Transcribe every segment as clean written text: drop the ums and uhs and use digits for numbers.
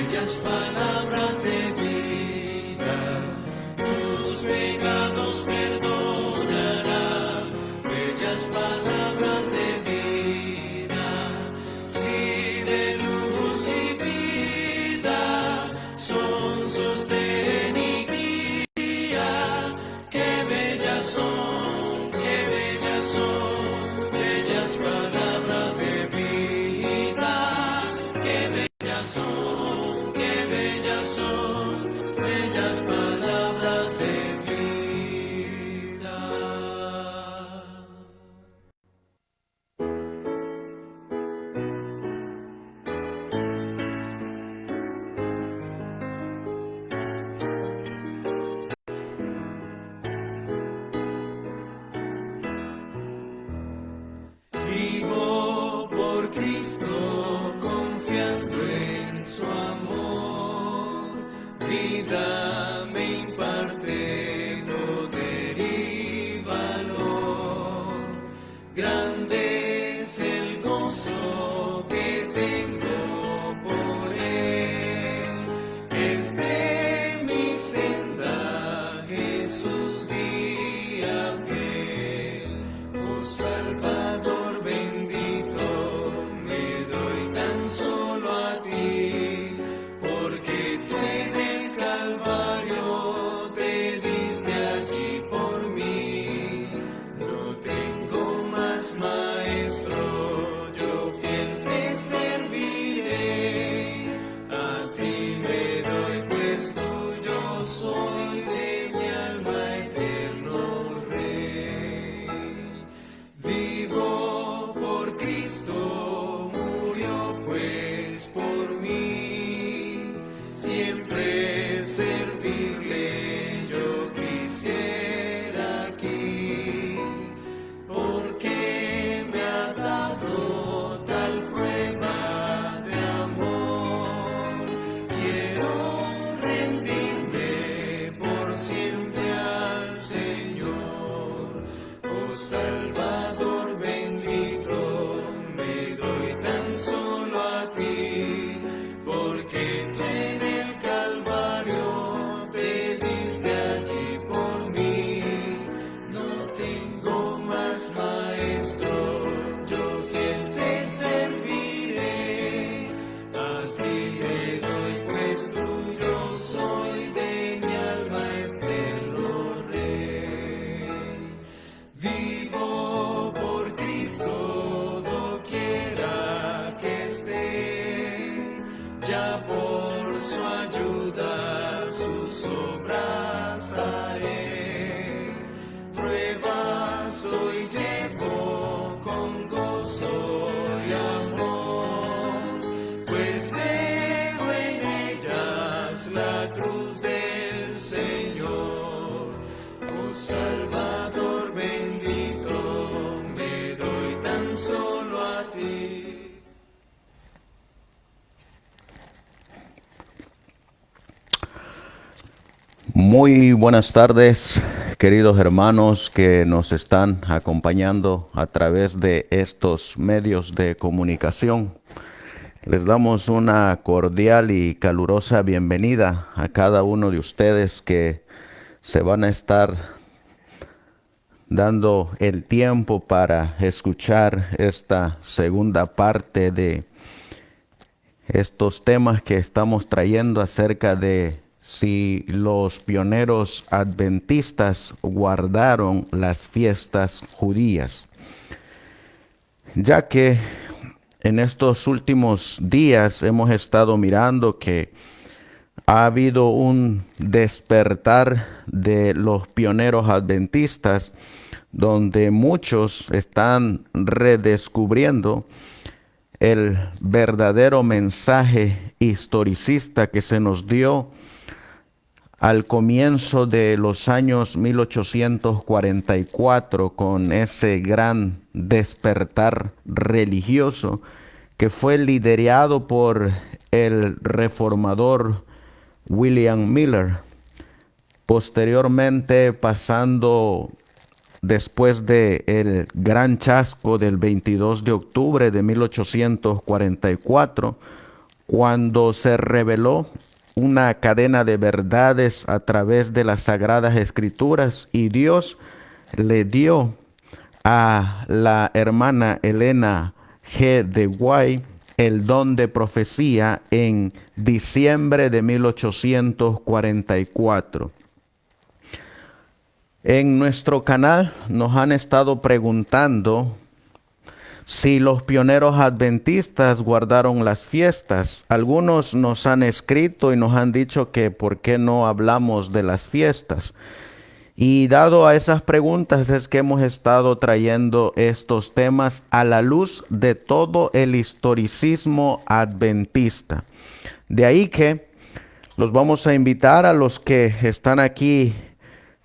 bellas palabras de vida, tus pecados perdonará, bellas palabras de vida, si de luz y vida son sostén y guía, qué bellas son, bellas palabras de vida, qué bellas son, bellas palabras de vida. Vivo por Cristo, confiando en su amor, vida me imparte poder y valor. Grande es el gozo que tengo por él, es de mi senda Jesús guía fiel, oh Salvador bendito, me doy tan solo a ti, porque tú en el Calvario te diste allí por mí. No tengo más maestro, yo fiel te serviré, a ti me doy pues tuyo soy, de mi alma eterno Rey. Vivo por Cristo, murió pues por mí, siempre servirle yo quisiera aquí, porque me ha dado tal prueba de amor. Quiero rendirme por siempre al Señor, oh Salvador bendito, me doy tan solo a ti, porque tú en el Calvario te diste allí por mí. No tengo más maestro, yo fiel te serviré, a ti me doy pues tuyo soy, de mi alma eterno Rey. Vivo por Cristo, doquiera que esté, ya por su ayuda sus obras haré. Pruebas hoy llevo con gozo y amor, pues veo en ellas la cruz del Señor. Oh Salvador bendito, me doy tan solo a ti. Muy buenas tardes, queridos hermanos que nos están acompañando a través de estos medios de comunicación. Les damos una cordial y calurosa bienvenida a cada uno de ustedes que se van a estar dando el tiempo para escuchar esta segunda parte de estos temas que estamos trayendo acerca de si los pioneros adventistas guardaron las fiestas judías. Ya que en estos últimos días hemos estado mirando que ha habido un despertar de los pioneros adventistas, donde muchos están redescubriendo el verdadero mensaje historicista que se nos dio al comienzo de los años 1844 con ese gran despertar religioso que fue liderado por el reformador William Miller. Posteriormente, pasando después del gran chasco del 22 de octubre de 1844, cuando se reveló una cadena de verdades a través de las Sagradas Escrituras y Dios le dio a la hermana Elena G. de White el don de profecía en diciembre de 1844. En nuestro canal nos han estado preguntando si los pioneros adventistas guardaron las fiestas. Algunos nos han escrito y nos han dicho que por qué no hablamos de las fiestas. Y dado a esas preguntas es que hemos estado trayendo estos temas a la luz de todo el historicismo adventista. De ahí que los vamos a invitar a los que están aquí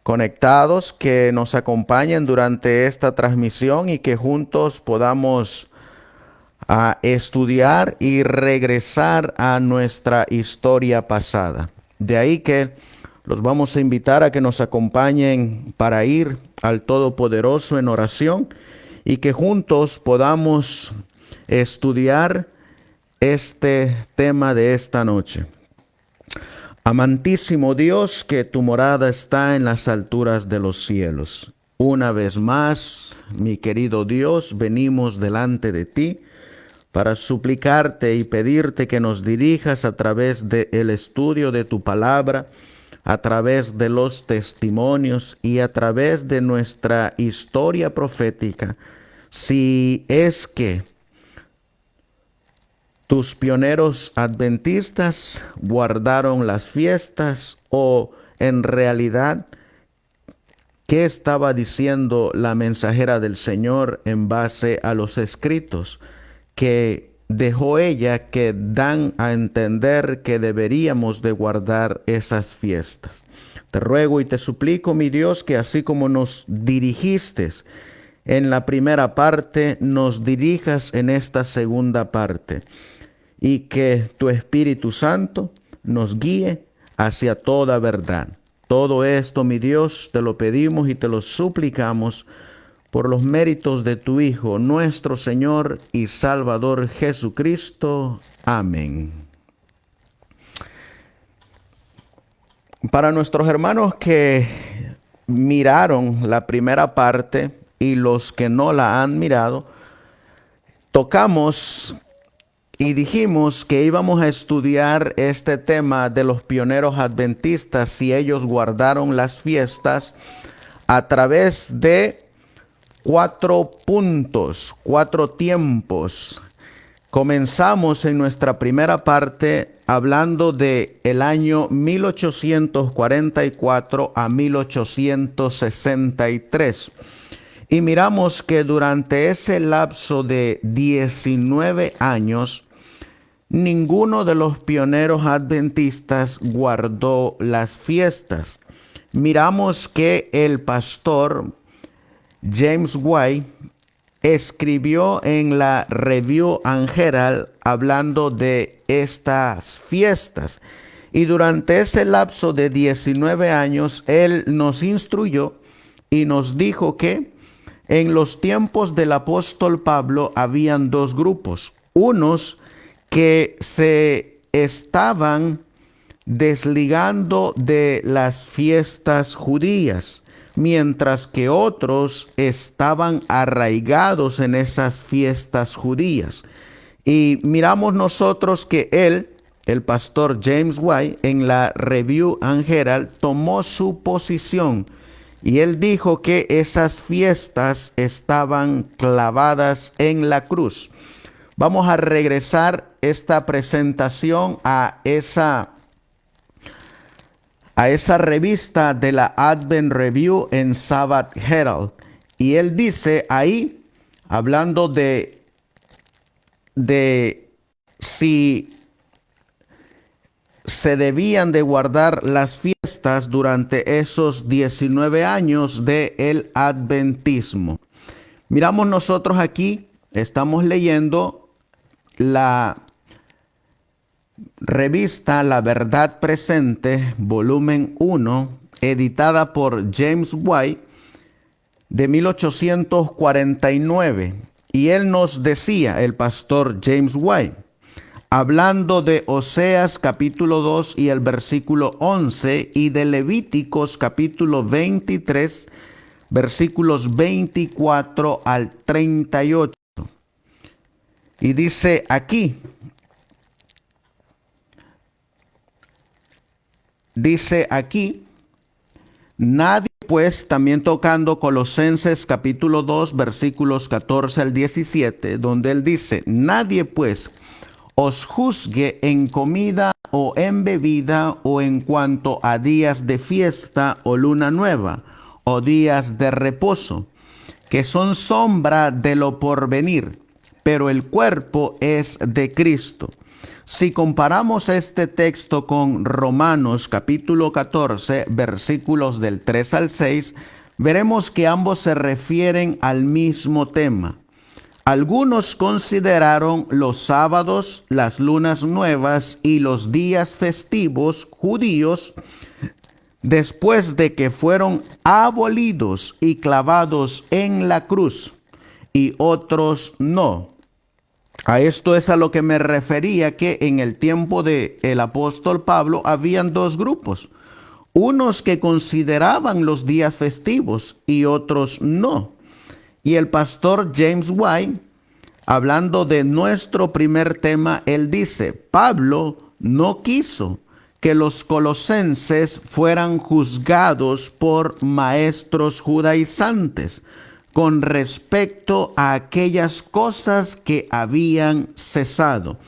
conectados, que nos acompañen durante esta transmisión y que juntos podamos estudiar y regresar a nuestra historia pasada. De ahí que los vamos a invitar a que nos acompañen para ir al Todopoderoso en oración y que juntos podamos estudiar este tema de esta noche. Amantísimo Dios, que tu morada está en las alturas de los cielos. Una vez más, mi querido Dios, venimos delante de ti para suplicarte y pedirte que nos dirijas a través del estudio de tu palabra, a través de los testimonios y a través de nuestra historia profética, si es que tus pioneros adventistas guardaron las fiestas o en realidad qué estaba diciendo la mensajera del Señor en base a los escritos que dejó ella, que dan a entender que deberíamos de guardar esas fiestas. Te ruego y te suplico, mi Dios, que así como nos dirigiste en la primera parte, nos dirijas en esta segunda parte y que tu Espíritu Santo nos guíe hacia toda verdad. Todo esto, mi Dios, te lo pedimos y te lo suplicamos por los méritos de tu Hijo, nuestro Señor y Salvador Jesucristo. Amén. Para nuestros hermanos que miraron la primera parte y los que no la han mirado, tocamos y dijimos que íbamos a estudiar este tema de los pioneros adventistas, si ellos guardaron las fiestas, a través de 4 puntos, 4 tiempos. Comenzamos en nuestra primera parte hablando de el año 1844 a 1863. Y miramos que durante ese lapso de 19 años, ninguno de los pioneros adventistas guardó las fiestas. Miramos que el pastor James White escribió en la Review and Herald hablando de estas fiestas. Y durante ese lapso de 19 años, él nos instruyó y nos dijo que en los tiempos del apóstol Pablo habían 2 grupos. Unos que se estaban desligando de las fiestas judías, mientras que otros estaban arraigados en esas fiestas judías. Y miramos nosotros que él, el pastor James White, en la Review and Herald, tomó su posición y él dijo que esas fiestas estaban clavadas en la cruz. Vamos a regresar esta presentación a esa revista de la Advent Review en Sabbath Herald. Y él dice ahí, hablando de si se debían de guardar las fiestas durante esos 19 años del adventismo. Miramos nosotros aquí, estamos leyendo la revista La Verdad Presente, volumen 1, editada por James White, de 1849. Y él nos decía, el pastor James White, hablando de Oseas capítulo 2 y el versículo 11 y de Levíticos capítulo 23, versículos 24 al 38. Y dice aquí, nadie pues, también tocando Colosenses capítulo 2, versículos 14 al 17, donde él dice, nadie pues os juzgue en comida o en bebida o en cuanto a días de fiesta o luna nueva o días de reposo, que son sombra de lo porvenir, pero el cuerpo es de Cristo. Si comparamos este texto con Romanos capítulo 14, versículos del 3 al 6, veremos que ambos se refieren al mismo tema. Algunos consideraron los sábados, las lunas nuevas y los días festivos judíos después de que fueron abolidos y clavados en la cruz, y otros no. A esto es a lo que me refería, que en el tiempo del apóstol Pablo habían dos grupos, unos que consideraban los días festivos y otros no. Y el pastor James White, hablando de nuestro primer tema, él dice, Pablo no quiso que los colosenses fueran juzgados por maestros judaizantes con respecto a aquellas cosas que habían cesado,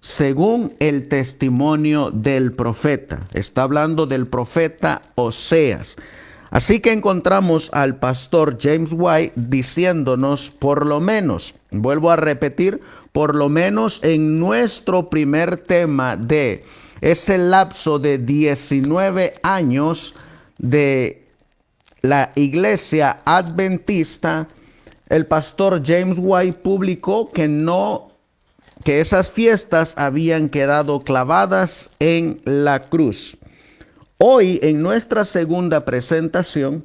según el testimonio del profeta. Está hablando del profeta Oseas. Así que encontramos al pastor James White diciéndonos, por lo menos, vuelvo a repetir, por lo menos en nuestro primer tema de ese lapso de 19 años de la iglesia adventista, el pastor James White publicó que esas fiestas habían quedado clavadas en la cruz. Hoy, en nuestra segunda presentación,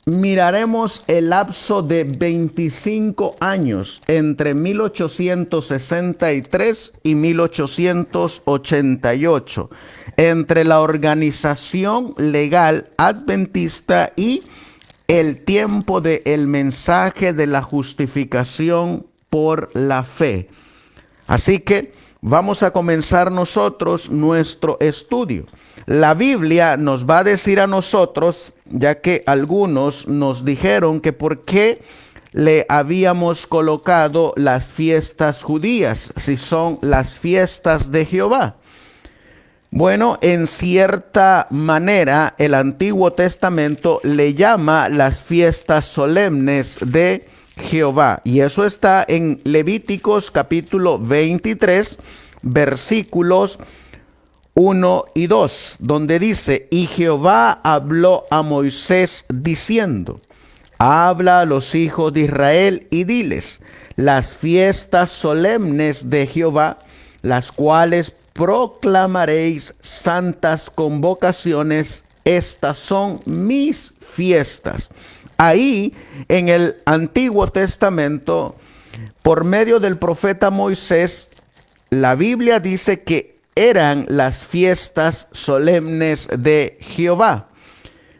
miraremos el lapso de 25 años entre 1863 y 1888, entre la organización legal adventista y el tiempo del mensaje de la justificación por la fe. Así que vamos a comenzar nosotros nuestro estudio. La Biblia nos va a decir a nosotros, ya que algunos nos dijeron que por qué le habíamos colocado las fiestas judías, si son las fiestas de Jehová. Bueno, en cierta manera el Antiguo Testamento le llama las fiestas solemnes de Jehová. Y eso está en Levíticos capítulo 23, versículos 1 y 2, donde dice, y Jehová habló a Moisés diciendo, habla a los hijos de Israel y diles, las fiestas solemnes de Jehová, las cuales proclamaréis santas convocaciones, estas son mis fiestas. Ahí en el Antiguo Testamento, por medio del profeta Moisés, la Biblia dice que eran las fiestas solemnes de Jehová.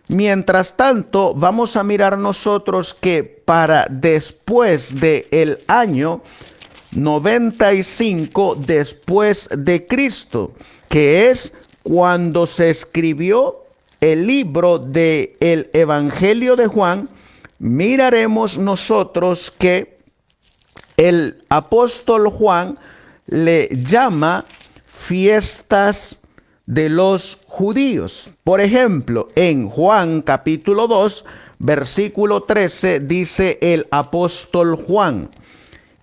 Mientras tanto, vamos a mirar nosotros que para después del año 95 después de Cristo, que es cuando se escribió el libro del Evangelio de Juan, miraremos nosotros que el apóstol Juan le llama fiestas de los judíos. Por ejemplo, en Juan capítulo 2, versículo 13, dice el apóstol Juan,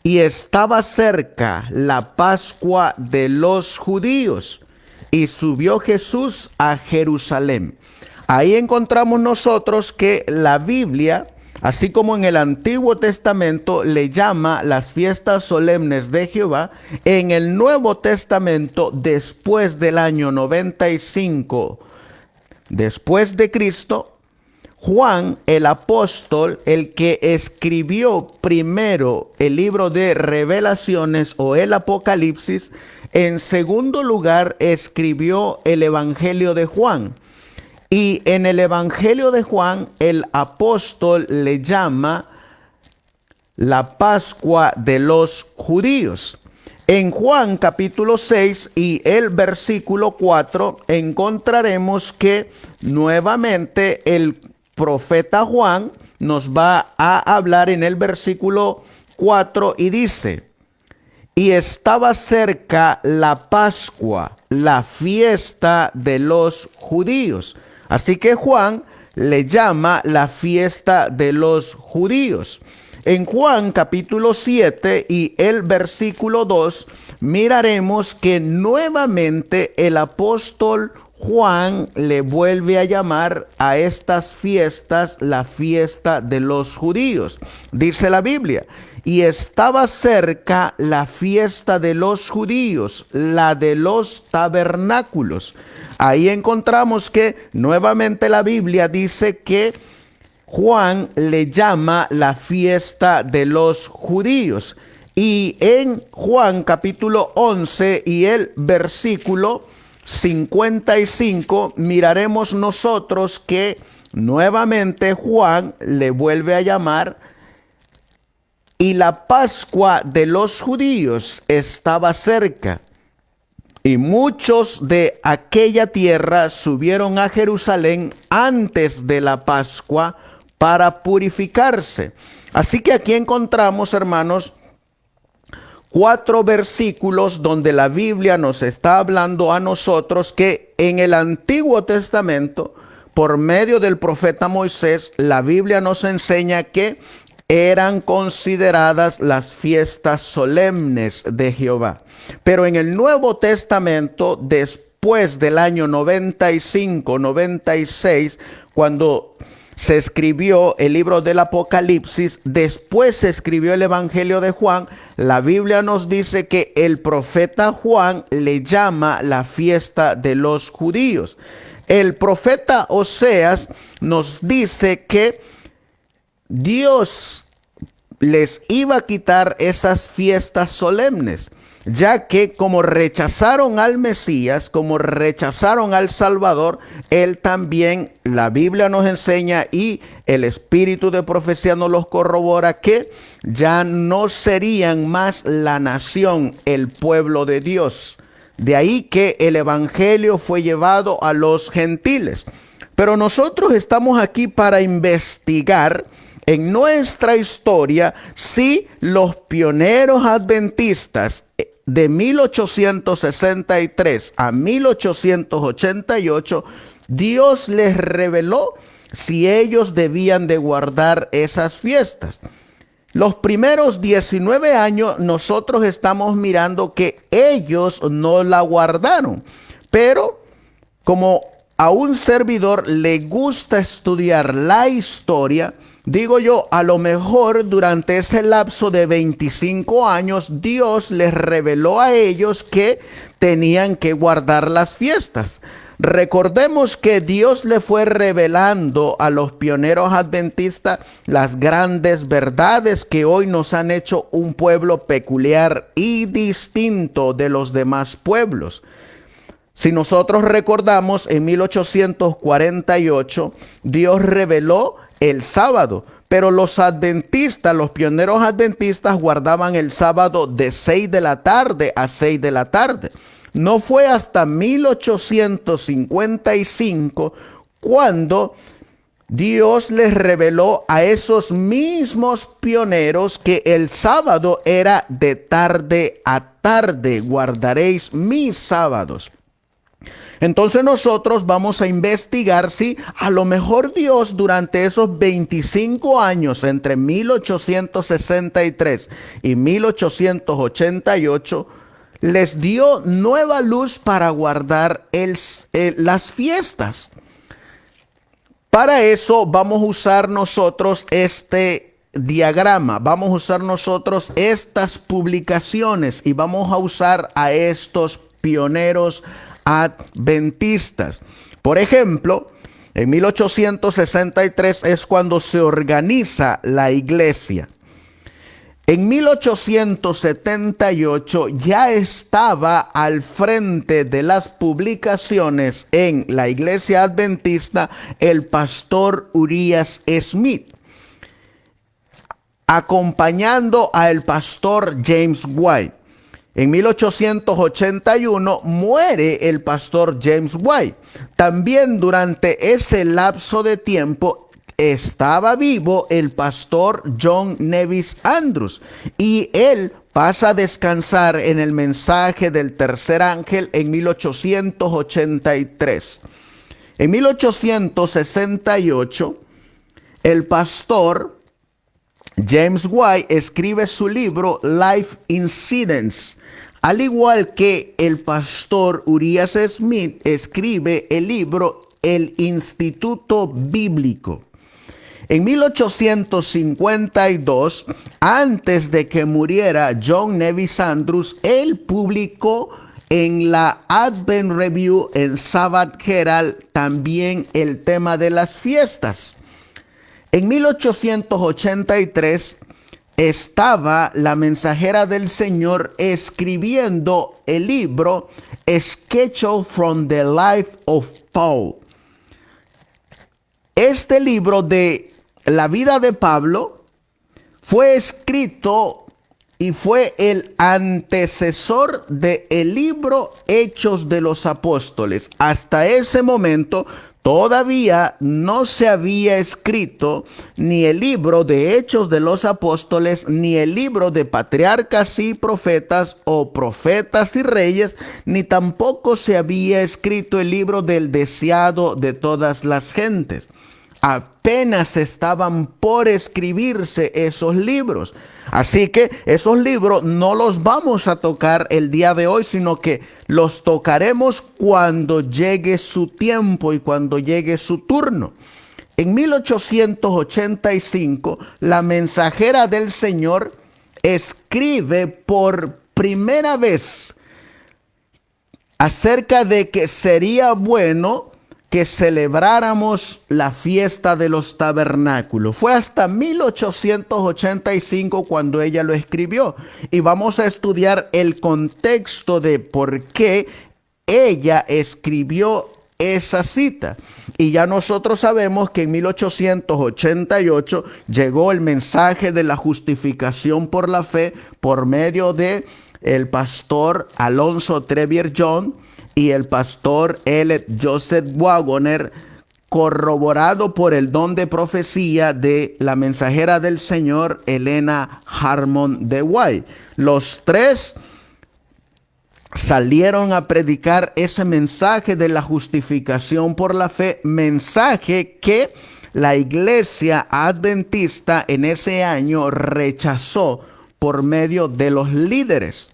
y estaba cerca la Pascua de los judíos, y subió Jesús a Jerusalén. Ahí encontramos nosotros que la Biblia, así como en el Antiguo Testamento, le llama las fiestas solemnes de Jehová. En el Nuevo Testamento, después del año 95, después de Cristo, Juan, el apóstol, el que escribió primero el libro de Revelaciones o el Apocalipsis, en segundo lugar escribió el Evangelio de Juan. Y en el Evangelio de Juan, el apóstol le llama la Pascua de los judíos. En Juan capítulo 6 y el versículo 4 encontraremos que nuevamente el profeta Juan nos va a hablar en el versículo 4 y dice: y estaba cerca la Pascua, la fiesta de los judíos. Así que Juan le llama la fiesta de los judíos. En Juan capítulo 7 y el versículo 2 miraremos que nuevamente el apóstol Juan le vuelve a llamar a estas fiestas la fiesta de los judíos. Dice la Biblia: y estaba cerca la fiesta de los judíos, la de los tabernáculos. Ahí encontramos que nuevamente la Biblia dice que Juan le llama la fiesta de los judíos. Y en Juan capítulo 11 y el versículo 55 miraremos nosotros que nuevamente Juan le vuelve a llamar: y la Pascua de los judíos estaba cerca, y muchos de aquella tierra subieron a Jerusalén antes de la Pascua para purificarse. Así que aquí encontramos, hermanos, 4 versículos donde la Biblia nos está hablando a nosotros que en el Antiguo Testamento, por medio del profeta Moisés, la Biblia nos enseña que eran consideradas las fiestas solemnes de Jehová. Pero en el Nuevo Testamento, después del año 95, 96, cuando se escribió el libro del Apocalipsis, después se escribió el Evangelio de Juan, la Biblia nos dice que el profeta Juan le llama la fiesta de los judíos. El profeta Oseas nos dice que Dios les iba a quitar esas fiestas solemnes, ya que como rechazaron al Mesías, como rechazaron al Salvador, él también, la Biblia nos enseña y el espíritu de profecía nos los corrobora, que ya no serían más la nación, el pueblo de Dios. De ahí que el evangelio fue llevado a los gentiles. Pero nosotros estamos aquí para investigar en nuestra historia si los pioneros adventistas de 1863 a 1888, Dios les reveló si ellos debían de guardar esas fiestas. Los primeros 19 años nosotros estamos mirando que ellos no la guardaron, pero como a un servidor le gusta estudiar la historia, digo yo, a lo mejor durante ese lapso de 25 años, Dios les reveló a ellos que tenían que guardar las fiestas. Recordemos que Dios le fue revelando a los pioneros adventistas las grandes verdades que hoy nos han hecho un pueblo peculiar y distinto de los demás pueblos. Si nosotros recordamos, en 1848, Dios reveló el sábado, pero los adventistas, los pioneros adventistas, guardaban el sábado de 6 de la tarde a 6 de la tarde. No fue hasta 1855 cuando Dios les reveló a esos mismos pioneros que el sábado era de tarde a tarde. Guardaréis mis sábados. Entonces nosotros vamos a investigar si a lo mejor Dios durante esos 25 años, entre 1863 y 1888, les dio nueva luz para guardar las fiestas. Para eso vamos a usar nosotros este diagrama, vamos a usar nosotros estas publicaciones y vamos a usar a estos pioneros adventistas. Por ejemplo, En 1863 es cuando se organiza la iglesia. En 1878 ya estaba al frente de las publicaciones en la iglesia adventista el pastor Urias Smith, acompañando al pastor James White. En 1881 muere el pastor James White. También durante ese lapso de tiempo estaba vivo el pastor John Nevis Andrews y él pasa a descansar en el mensaje del tercer ángel en 1883. En 1868 el pastor James White escribe su libro Life Incidents, al igual que el pastor Urias Smith escribe el libro El Instituto Bíblico. En 1852, antes de que muriera John Nevis Andrews, él publicó en la Advent Review, el Sabbath Herald, también el tema de las fiestas. En 1883 estaba la mensajera del Señor escribiendo el libro Schedule from the Life of Paul. Este libro de la vida de Pablo fue escrito y fue el antecesor del libro Hechos de los Apóstoles. Hasta ese momento todavía no se había escrito ni el libro de Hechos de los Apóstoles, ni el libro de Patriarcas y Profetas o Profetas y Reyes, ni tampoco se había escrito el libro del Deseado de todas las gentes. Apenas estaban por escribirse esos libros. Así que esos libros no los vamos a tocar el día de hoy, sino que los tocaremos cuando llegue su tiempo y cuando llegue su turno. En 1885, la mensajera del Señor escribe por primera vez acerca de que sería bueno que celebráramos la fiesta de los tabernáculos. Fue hasta 1885 cuando ella lo escribió. Y vamos a estudiar el contexto de por qué ella escribió esa cita. Y ya nosotros sabemos que en 1888 llegó el mensaje de la justificación por la fe por medio de el pastor Alonzo Trevier John y el pastor Elliot Joseph Wagoner, corroborado por el don de profecía de la mensajera del Señor Helena Harmon de White. Los tres salieron a predicar ese mensaje de la justificación por la fe, mensaje que la iglesia adventista en ese año rechazó por medio de los líderes.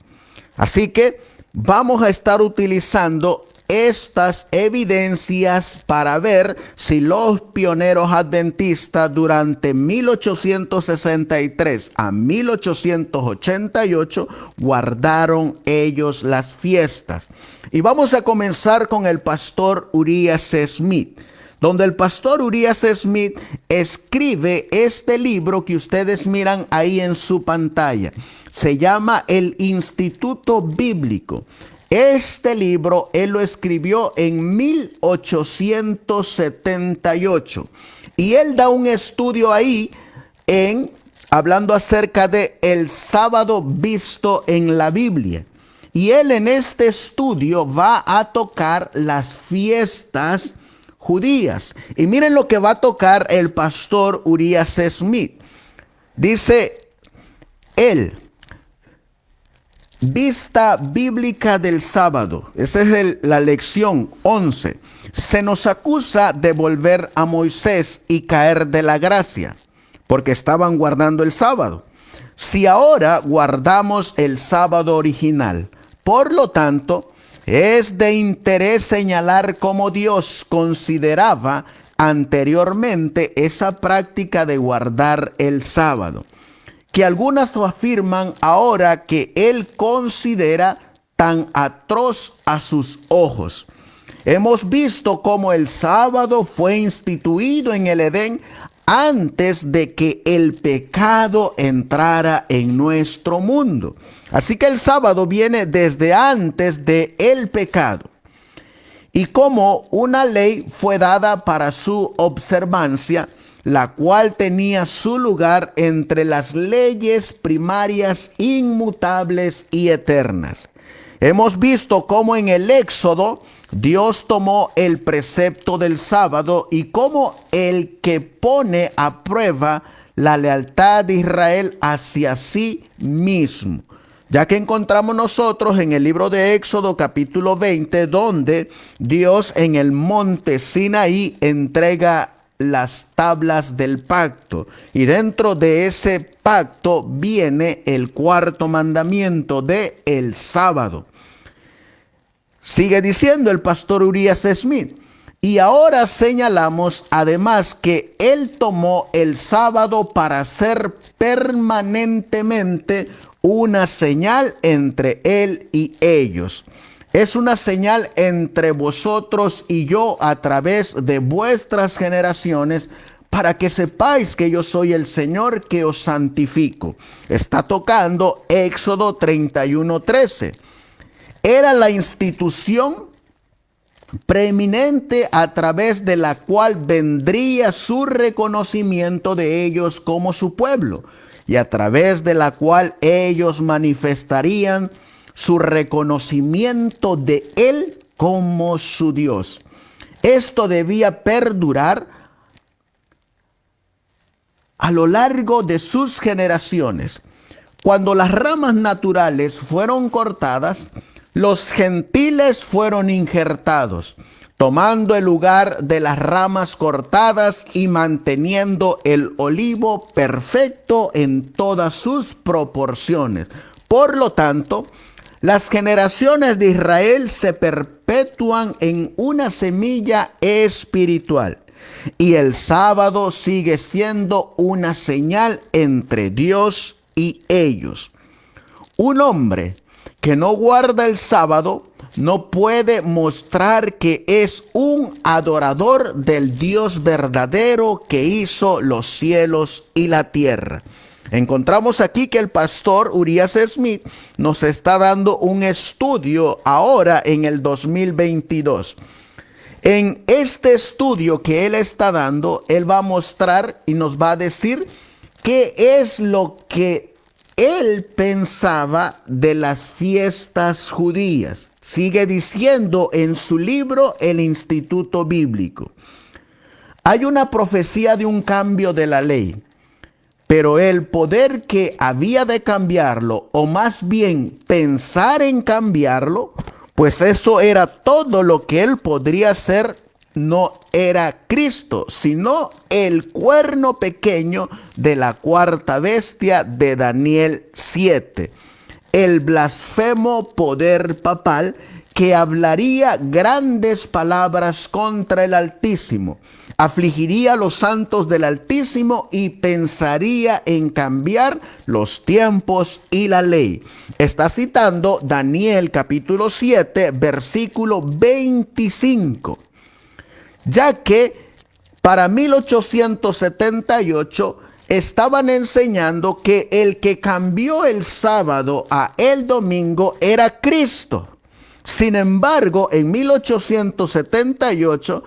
Así que vamos a estar utilizando estas evidencias para ver si los pioneros adventistas durante 1863 a 1888 guardaron ellos las fiestas. Y vamos a comenzar con el pastor Urias Smith, donde el pastor Urias Smith escribe este libro que ustedes miran ahí en su pantalla. Se llama El Instituto Bíblico. Este libro él lo escribió en 1878 y él da un estudio ahí hablando acerca de el sábado visto en la Biblia. Y él en este estudio va a tocar las fiestas judías. Y miren lo que va a tocar el pastor Urias Smith. Dice él: vista bíblica del sábado. Esa es la lección 11. Se nos acusa de volver a Moisés y caer de la gracia, porque estaban guardando el sábado. Si ahora guardamos el sábado original, por lo tanto, es de interés señalar cómo Dios consideraba anteriormente esa práctica de guardar el sábado, que algunas afirman ahora que él considera tan atroz a sus ojos. Hemos visto cómo el sábado fue instituido en el Edén antes de que el pecado entrara en nuestro mundo. Así que el sábado viene desde antes de el pecado. Y como una ley fue dada para su observancia, la cual tenía su lugar entre las leyes primarias inmutables y eternas. Hemos visto cómo en el Éxodo Dios tomó el precepto del sábado y cómo el que pone a prueba la lealtad de Israel hacia sí mismo. Ya que encontramos nosotros en el libro de Éxodo capítulo 20, donde Dios en el monte Sinaí entrega las tablas del pacto. Y dentro de ese pacto viene el cuarto mandamiento de el sábado. Sigue diciendo el pastor Urias Smith. Y ahora señalamos además que él tomó el sábado para hacer permanentemente una señal entre él y ellos. Es una señal entre vosotros y yo a través de vuestras generaciones, para que sepáis que yo soy el Señor que os santifico. Está tocando Éxodo 31:13. Era la institución preeminente a través de la cual vendría su reconocimiento de ellos como su pueblo, y a través de la cual ellos manifestarían su reconocimiento de él como su Dios. Esto debía perdurar a lo largo de sus generaciones. Cuando las ramas naturales fueron cortadas, los gentiles fueron injertados, tomando el lugar de las ramas cortadas y manteniendo el olivo perfecto en todas sus proporciones. Por lo tanto, las generaciones de Israel se perpetúan en una semilla espiritual, y el sábado sigue siendo una señal entre Dios y ellos. Un hombre que no guarda el sábado no puede mostrar que es un adorador del Dios verdadero que hizo los cielos y la tierra. Encontramos aquí que el pastor Urias Smith nos está dando un estudio ahora en el 2022. En este estudio que él está dando, él va a mostrar y nos va a decir qué es lo que él pensaba de las fiestas judías. Sigue diciendo en su libro El Instituto Bíblico. Hay una profecía de un cambio de la ley, pero el poder que había de cambiarlo, o más bien pensar en cambiarlo, pues eso era todo lo que él podría hacer. No era Cristo, sino el cuerno pequeño de la cuarta bestia de Daniel 7. El blasfemo poder papal que hablaría grandes palabras contra el Altísimo, afligiría a los santos del Altísimo y pensaría en cambiar los tiempos y la ley. Está citando Daniel capítulo 7, versículo 25. Ya que para 1878 estaban enseñando que el que cambió el sábado a el domingo era Cristo. Sin embargo, en 1878,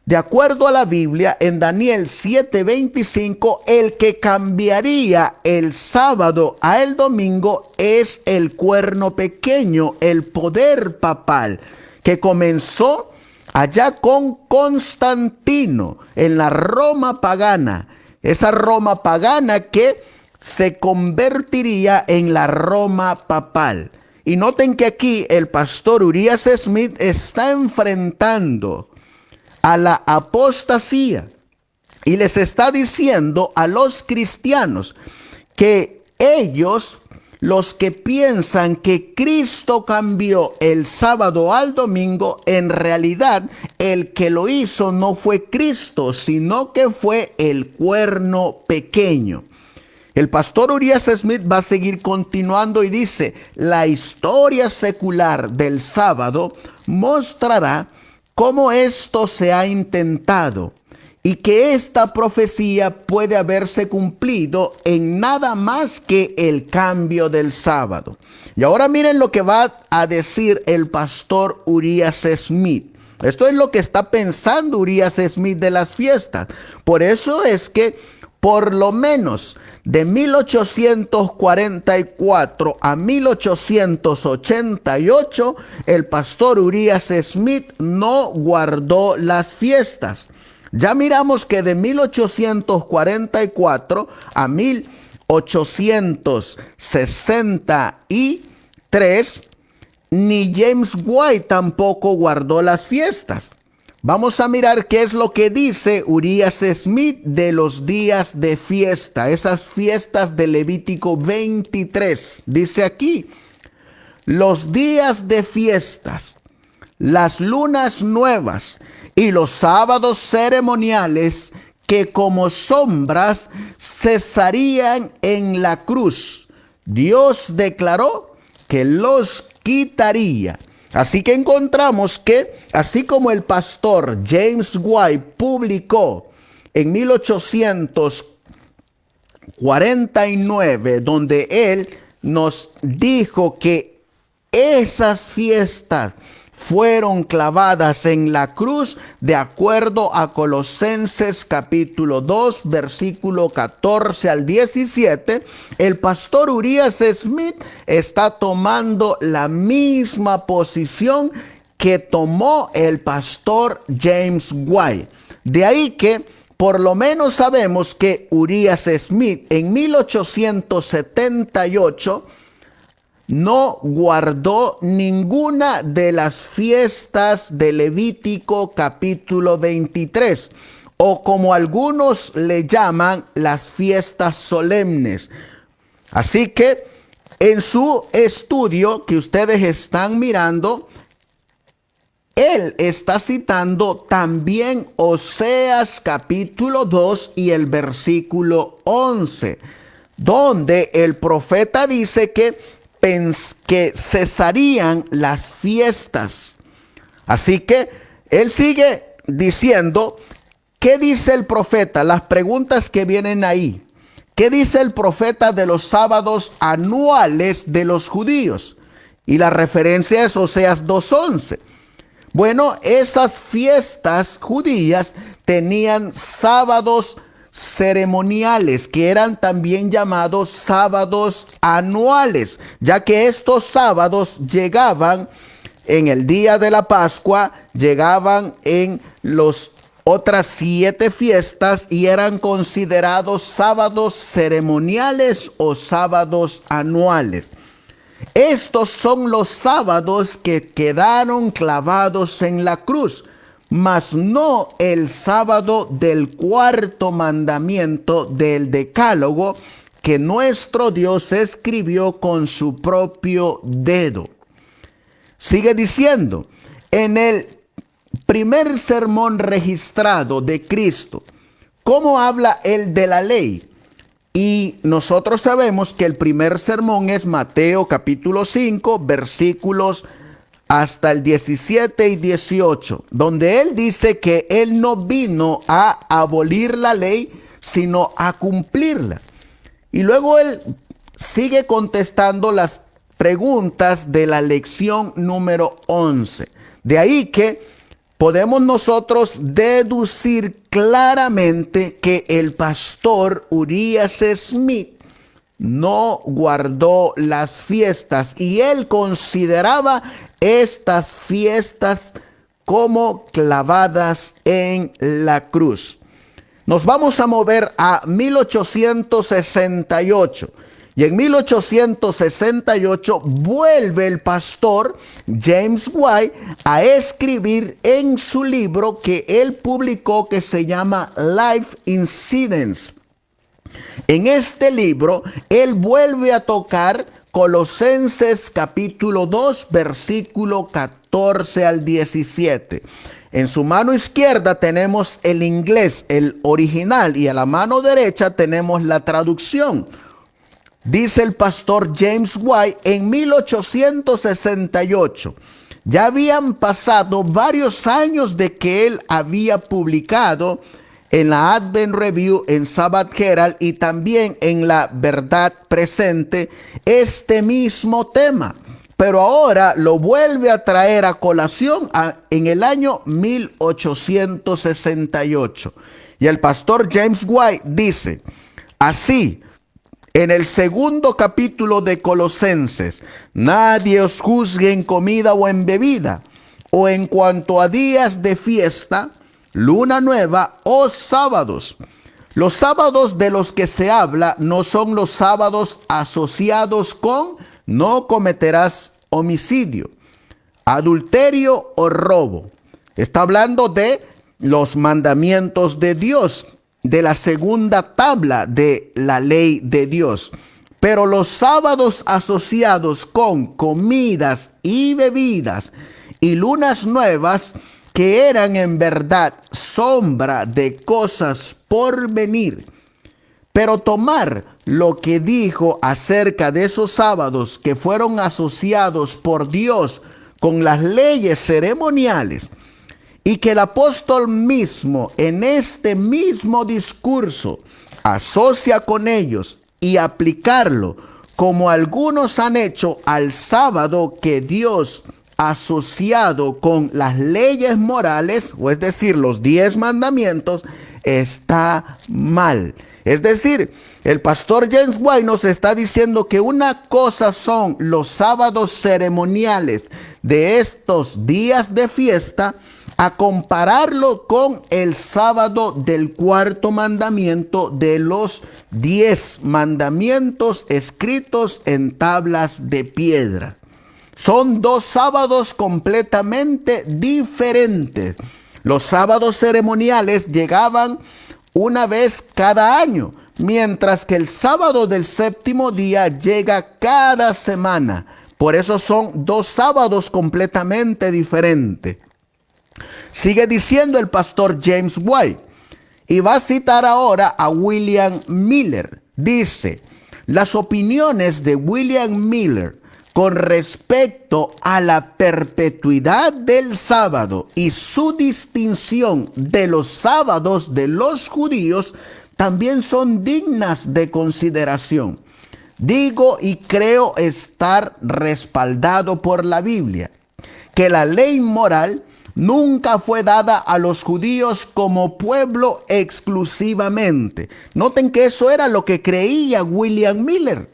de acuerdo a la Biblia, en Daniel 7:25, el que cambiaría el sábado a el domingo es el cuerno pequeño, el poder papal, que comenzó allá con Constantino, en la Roma pagana. Esa Roma pagana que se convertiría en la Roma papal. Y noten que aquí el pastor Urias Smith está enfrentando a la apostasía y les está diciendo a los cristianos que ellos, los que piensan que Cristo cambió el sábado al domingo, en realidad el que lo hizo no fue Cristo, sino que fue el cuerno pequeño. El pastor Urias Smith va a seguir continuando y dice: la historia secular del sábado mostrará cómo esto se ha intentado y que esta profecía puede haberse cumplido en nada más que el cambio del sábado. Y ahora miren lo que va a decir el pastor Urias Smith. Esto es lo que está pensando Urias Smith de las fiestas. Por eso es que por lo menos de 1844 a 1888, el pastor Urias Smith no guardó las fiestas. Ya miramos que de 1844 a 1863, ni James White tampoco guardó las fiestas. Vamos a mirar qué es lo que dice Urias Smith de los días de fiesta, esas fiestas de Levítico 23. Dice aquí, los días de fiestas, las lunas nuevas y los sábados ceremoniales que como sombras cesarían en la cruz, Dios declaró que los quitaría. Así que encontramos que, así como el pastor James White publicó en 1849, donde él nos dijo que esas fiestas fueron clavadas en la cruz de acuerdo a Colosenses capítulo 2, versículo 14 al 17, el pastor Urias Smith está tomando la misma posición que tomó el pastor James White. De ahí que por lo menos sabemos que Urias Smith en 1878 no guardó ninguna de las fiestas de Levítico capítulo 23, o como algunos le llaman, las fiestas solemnes. Así que en su estudio que ustedes están mirando, él está citando también Oseas capítulo 2 y el versículo 11, donde el profeta dice que cesarían las fiestas. Así que él sigue diciendo, ¿qué dice el profeta? Las preguntas que vienen ahí. ¿Qué dice el profeta de los sábados anuales de los judíos? Y la referencia es Oseas 2:11. Bueno, esas fiestas judías tenían sábados ceremoniales que eran también llamados sábados anuales, ya que estos sábados llegaban en el día de la Pascua, llegaban en los otras 7 fiestas y eran considerados sábados ceremoniales o sábados anuales. Estos son los sábados que quedaron clavados en la cruz, mas no el sábado del 4º mandamiento del Decálogo que nuestro Dios escribió con su propio dedo. Sigue diciendo, en el primer sermón registrado de Cristo, ¿cómo habla él de la ley? Y nosotros sabemos que el primer sermón es Mateo capítulo 5, versículos hasta el 17 y 18, donde él dice que él no vino a abolir la ley, sino a cumplirla. Y luego él sigue contestando las preguntas de la lección número 11. De ahí que podemos nosotros deducir claramente que el pastor Urias Smith no guardó las fiestas y él consideraba estas fiestas como clavadas en la cruz. Nos vamos a mover a 1868. Y en 1868 vuelve el pastor James White a escribir en su libro que él publicó que se llama Life Incidents. En este libro, él vuelve a tocar Colosenses capítulo 2, versículo 14 al 17. En su mano izquierda tenemos el inglés, el original, y a la mano derecha tenemos la traducción. Dice el pastor James White en 1868, Ya habían pasado varios años de que él había publicado en la Advent Review, en Sabbath Herald y también en la Verdad Presente este mismo tema. Pero ahora lo vuelve a traer a colación en el año 1868. Y el pastor James White dice, así, en el segundo capítulo de Colosenses, nadie os juzgue en comida o en bebida, o en cuanto a días de fiesta, luna nueva o sábados. Los sábados de los que se habla no son los sábados asociados con no cometerás homicidio, adulterio o robo. Está hablando de los mandamientos de Dios, de la segunda tabla de la ley de Dios. Pero los sábados asociados con comidas y bebidas y lunas nuevas, que eran en verdad sombra de cosas por venir. Pero tomar lo que dijo acerca de esos sábados que fueron asociados por Dios con las leyes ceremoniales, y que el apóstol mismo en este mismo discurso asocia con ellos y aplicarlo como algunos han hecho al sábado que Dios asociado con las leyes morales, o es decir, los 10 mandamientos, está mal. Es decir, el pastor James White nos está diciendo que una cosa son los sábados ceremoniales de estos días de fiesta, a compararlo con el sábado del cuarto mandamiento de los 10 mandamientos escritos en tablas de piedra. Son dos sábados completamente diferentes. Los sábados ceremoniales llegaban una vez cada año, mientras que el sábado del séptimo día llega cada semana. Por eso son dos sábados completamente diferentes. Sigue diciendo el pastor James White, y va a citar ahora a William Miller. Dice, las opiniones de William Miller con respecto a la perpetuidad del sábado y su distinción de los sábados de los judíos también son dignas de consideración. Digo y creo estar respaldado por la Biblia, que la ley moral nunca fue dada a los judíos como pueblo exclusivamente. Noten que eso era lo que creía William Miller.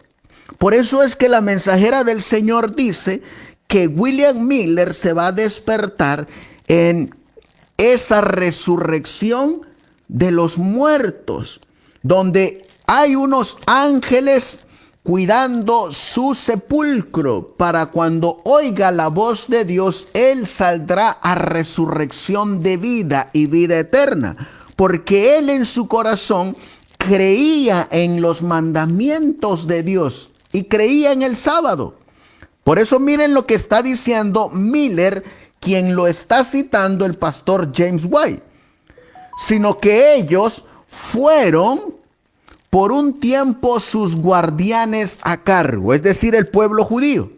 Por eso es que la mensajera del Señor dice que William Miller se va a despertar en esa resurrección de los muertos, donde hay unos ángeles cuidando su sepulcro, para cuando oiga la voz de Dios, él saldrá a resurrección de vida y vida eterna, porque él en su corazón creía en los mandamientos de Dios y creía en el sábado. Por eso miren lo que está diciendo Miller, quien lo está citando el pastor James White, sino que ellos fueron por un tiempo sus guardianes a cargo, es decir, el pueblo judío.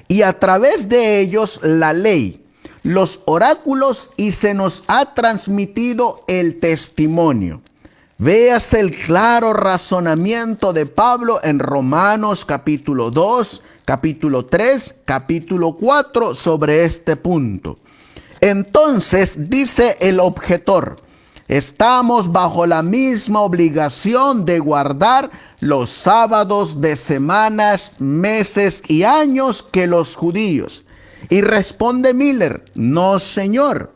Y a través de ellos la ley, los oráculos, y se nos ha transmitido el testimonio. Véase el claro razonamiento de Pablo en Romanos capítulo 2, capítulo 3, capítulo 4 sobre este punto. Entonces dice el objetor, estamos bajo la misma obligación de guardar los sábados de semanas, meses y años que los judíos. Y responde Miller, no señor.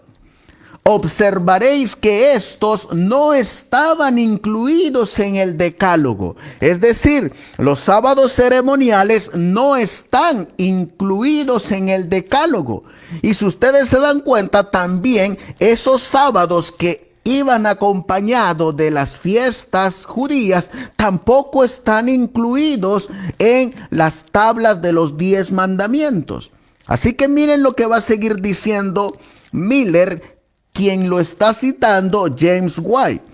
Observaréis que estos no estaban incluidos en el decálogo. Es decir, los sábados ceremoniales no están incluidos en el decálogo. Y si ustedes se dan cuenta, también esos sábados que iban acompañados de las fiestas judías tampoco están incluidos en las tablas de los 10 mandamientos. Así que miren lo que va a seguir diciendo Miller, quien lo está citando James White.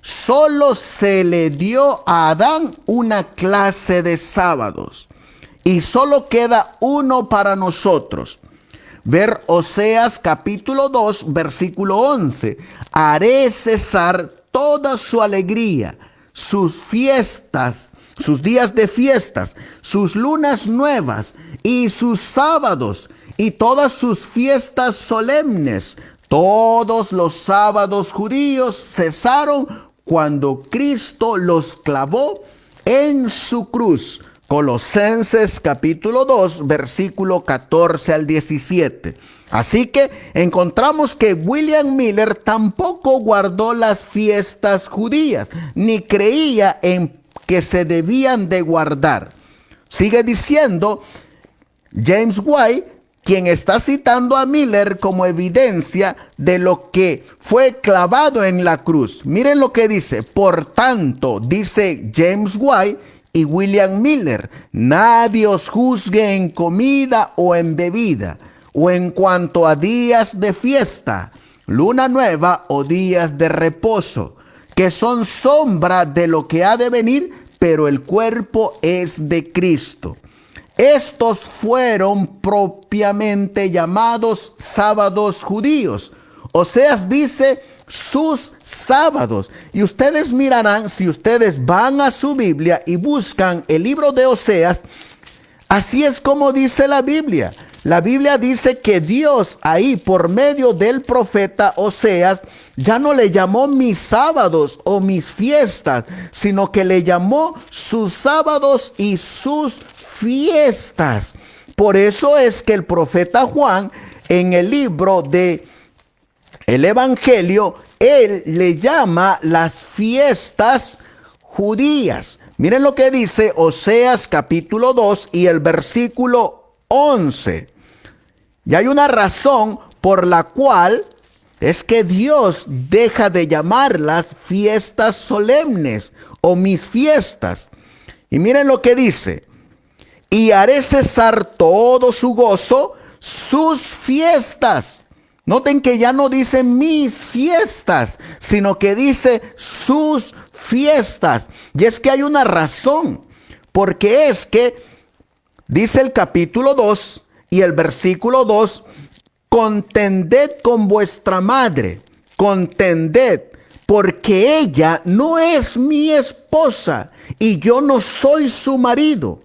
Solo se le dio a Adán una clase de sábados y solo queda uno para nosotros. ver Oseas capítulo 2, versículo 11. Haré cesar toda su alegría, sus fiestas, sus días de fiestas, sus lunas nuevas y sus sábados y todas sus fiestas solemnes. Todos los sábados judíos cesaron cuando Cristo los clavó en su cruz. Colosenses capítulo 2, versículo 14 al 17. Así que encontramos que William Miller tampoco guardó las fiestas judías, ni creía en que se debían de guardar. Sigue diciendo James White, quien está citando a Miller como evidencia de lo que fue clavado en la cruz. Miren lo que dice. Por tanto, dice James White y William Miller, nadie os juzgue en comida o en bebida, o en cuanto a días de fiesta, luna nueva o días de reposo, que son sombra de lo que ha de venir, pero el cuerpo es de Cristo. Estos fueron propiamente llamados sábados judíos. Oseas dice sus sábados. Y ustedes mirarán, si ustedes van a su Biblia y buscan el libro de Oseas, así es como dice la Biblia. La Biblia dice que Dios ahí por medio del profeta Oseas ya no le llamó mis sábados o mis fiestas, sino que le llamó sus sábados y sus fiestas. Por eso es que el profeta Juan en el libro de el Evangelio, él le llama las fiestas judías. Miren lo que dice Oseas capítulo 2 y el versículo 11. Y hay una razón por la cual es que Dios deja de llamarlas fiestas solemnes o mis fiestas. Y miren lo que dice. Y haré cesar todo su gozo, sus fiestas. Noten que ya no dice mis fiestas, sino que dice sus fiestas. Y es que hay una razón, porque es que dice el capítulo 2 y el versículo 2, contended con vuestra madre, contended, porque ella no es mi esposa y yo no soy su marido.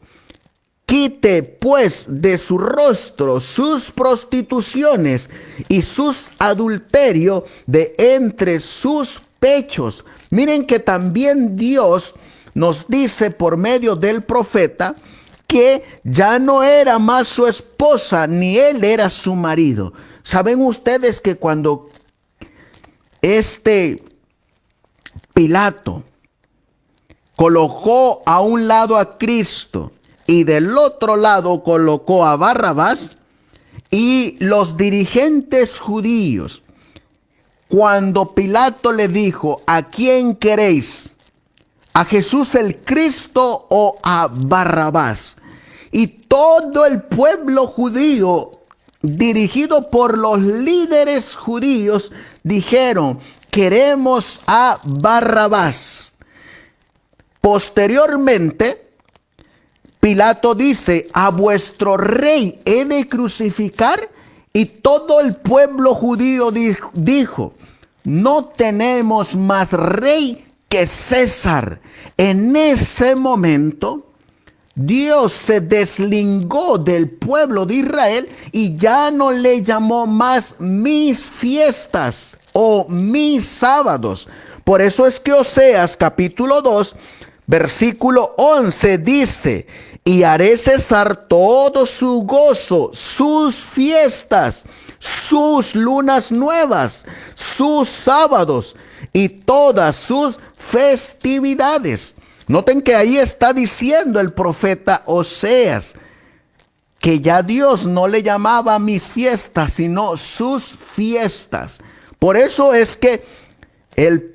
Quite pues de su rostro sus prostituciones y sus adulterios de entre sus pechos. Miren que también Dios nos dice por medio del profeta que ya no era más su esposa ni él era su marido. ¿Saben ustedes que cuando Pilato colocó a un lado a Cristo y del otro lado colocó a Barrabás, y los dirigentes judíos, cuando Pilato le dijo, ¿a quién queréis? ¿A Jesús el Cristo o a Barrabás? Y todo el pueblo judío, dirigido por los líderes judíos, dijeron, queremos a Barrabás. Posteriormente, Pilato dice, a vuestro rey he de crucificar, y todo el pueblo judío dijo, no tenemos más rey que César. En ese momento, Dios se deslindó del pueblo de Israel y ya no le llamó más mis fiestas o mis sábados. Por eso es que Oseas capítulo 2, versículo 11 dice, y haré cesar todo su gozo, sus fiestas, sus lunas nuevas, sus sábados y todas sus festividades. Noten que ahí está diciendo el profeta Oseas que ya Dios no le llamaba mis fiestas, sino sus fiestas. Por eso es que el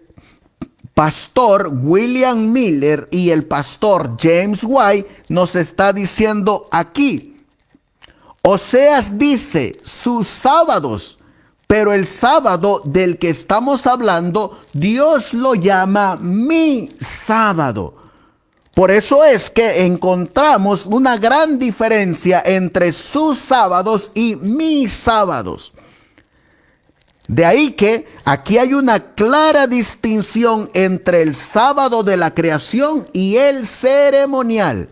pastor William Miller y el pastor James White nos está diciendo aquí. Oseas dice sus sábados, pero el sábado del que estamos hablando, Dios lo llama mi sábado. Por eso es que encontramos una gran diferencia entre sus sábados y mis sábados. De ahí que aquí hay una clara distinción entre el sábado de la creación y el ceremonial.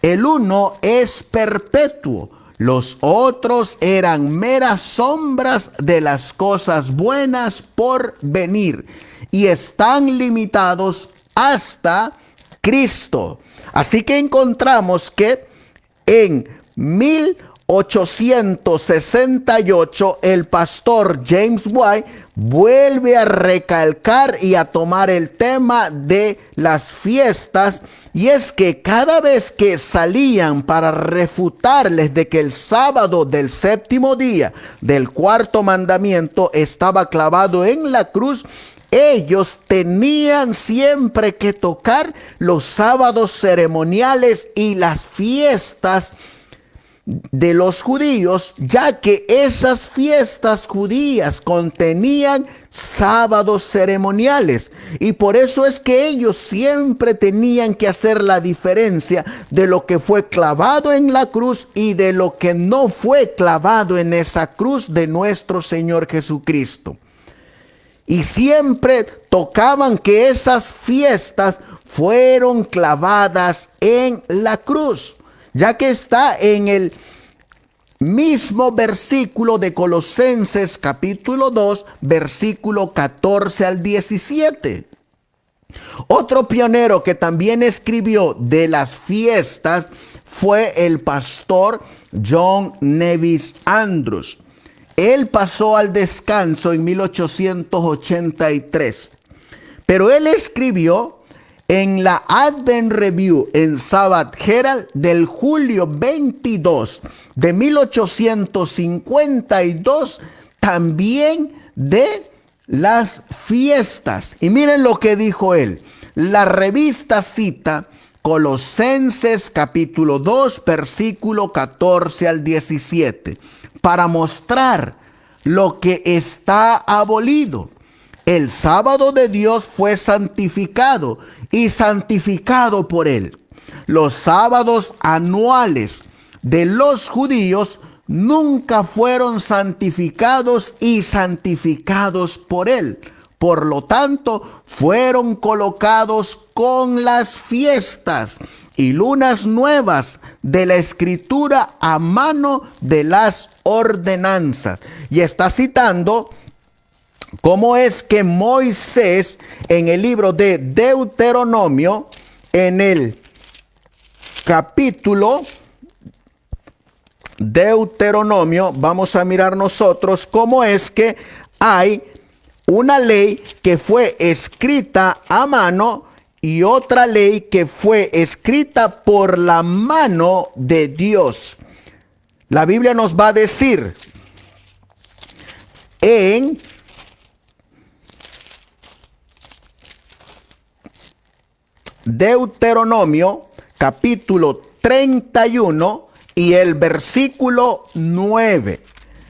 El uno es perpetuo, los otros eran meras sombras de las cosas buenas por venir y están limitados hasta Cristo. Así que encontramos que en 1868 el pastor James White vuelve a recalcar y a tomar el tema de las fiestas, y es que cada vez que salían para refutarles de que el sábado del séptimo día del cuarto mandamiento estaba clavado en la cruz, ellos tenían siempre que tocar los sábados ceremoniales y las fiestas de los judíos, ya que esas fiestas judías contenían sábados ceremoniales, y por eso es que ellos siempre tenían que hacer la diferencia de lo que fue clavado en la cruz y de lo que no fue clavado en esa cruz de nuestro Señor Jesucristo. Y siempre tocaban que esas fiestas fueron clavadas en la cruz, ya que está en el mismo versículo de Colosenses capítulo 2, versículo 14 al 17. Otro pionero que también escribió de las fiestas fue el pastor John Nevis Andrews. Él pasó al descanso en 1883, pero él escribió en la Advent Review en Sabbath Herald del julio 22 de 1852, también de las fiestas. Y miren lo que dijo él. La revista cita Colosenses capítulo 2, versículo 14 al 17, para mostrar lo que está abolido. El sábado de Dios fue santificado y santificado por él. Los sábados anuales de los judíos nunca fueron santificados y santificados por él. Por lo tanto, fueron colocados con las fiestas y lunas nuevas de la escritura a mano de las ordenanzas. Y está citando cómo es que Moisés, en el libro de Deuteronomio, en el capítulo Deuteronomio, vamos a mirar nosotros cómo es que hay una ley que fue escrita a mano y otra ley que fue escrita por la mano de Dios. La Biblia nos va a decir en Deuteronomio capítulo 31 y el versículo 9.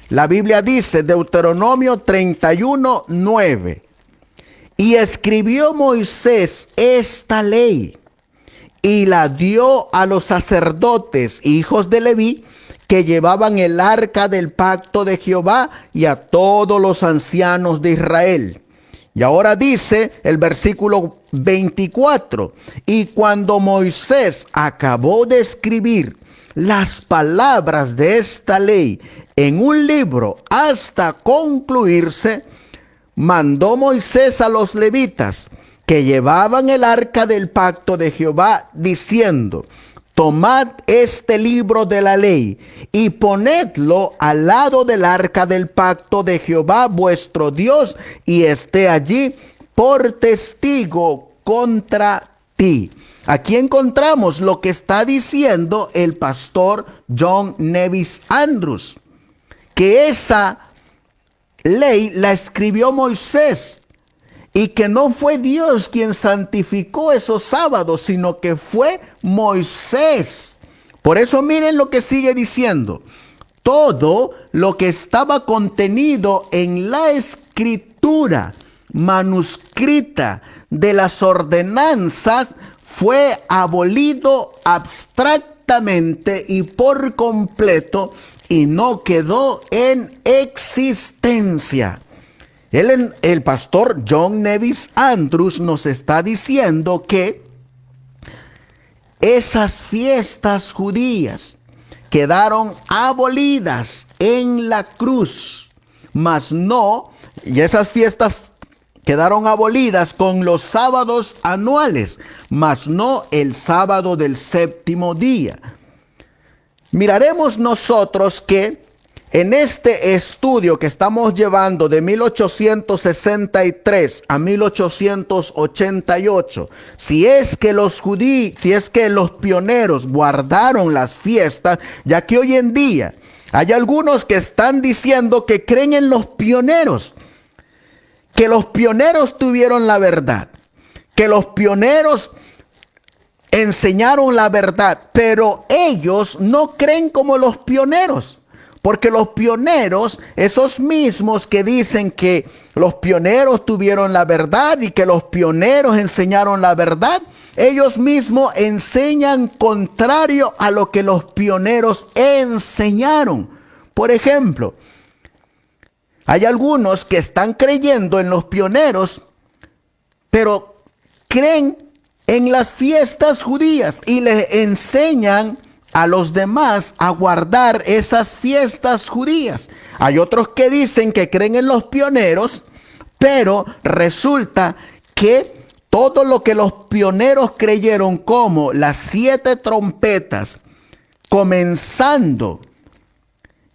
La Biblia dice, Deuteronomio 31, 9. Y escribió Moisés esta ley y la dio a los sacerdotes, hijos de Leví, que llevaban el arca del pacto de Jehová, y a todos los ancianos de Israel. Y ahora dice el versículo 24, y cuando Moisés acabó de escribir las palabras de esta ley en un libro hasta concluirse, mandó Moisés a los levitas que llevaban el arca del pacto de Jehová, diciendo, tomad este libro de la ley y ponedlo al lado del arca del pacto de Jehová vuestro Dios, y esté allí por testigo contra ti. Aquí encontramos lo que está diciendo el pastor John Nevis Andrews, que esa ley la escribió Moisés y que no fue Dios quien santificó esos sábados, sino que fue Moisés. Por eso miren lo que sigue diciendo. Todo lo que estaba contenido en la escritura manuscrita de las ordenanzas fue abolido abstractamente y por completo y no quedó en existencia. El pastor John Nevis Andrews nos está diciendo que esas fiestas judías quedaron abolidas en la cruz, mas no, y esas fiestas quedaron abolidas con los sábados anuales, mas no el sábado del séptimo día. Miraremos nosotros que en este estudio que estamos llevando de 1863 a 1888, si es que los pioneros guardaron las fiestas, ya que hoy en día hay algunos que están diciendo que creen en los pioneros, que los pioneros tuvieron la verdad, que los pioneros enseñaron la verdad, pero ellos no creen como los pioneros. Porque los pioneros, esos mismos que dicen que los pioneros tuvieron la verdad y que los pioneros enseñaron la verdad, ellos mismos enseñan contrario a lo que los pioneros enseñaron. Por ejemplo, hay algunos que están creyendo en los pioneros, pero creen en las fiestas judías y les enseñan a los demás a guardar esas fiestas judías. Hay otros que dicen que creen en los pioneros, pero resulta que todo lo que los pioneros creyeron, como las 7 trompetas, comenzando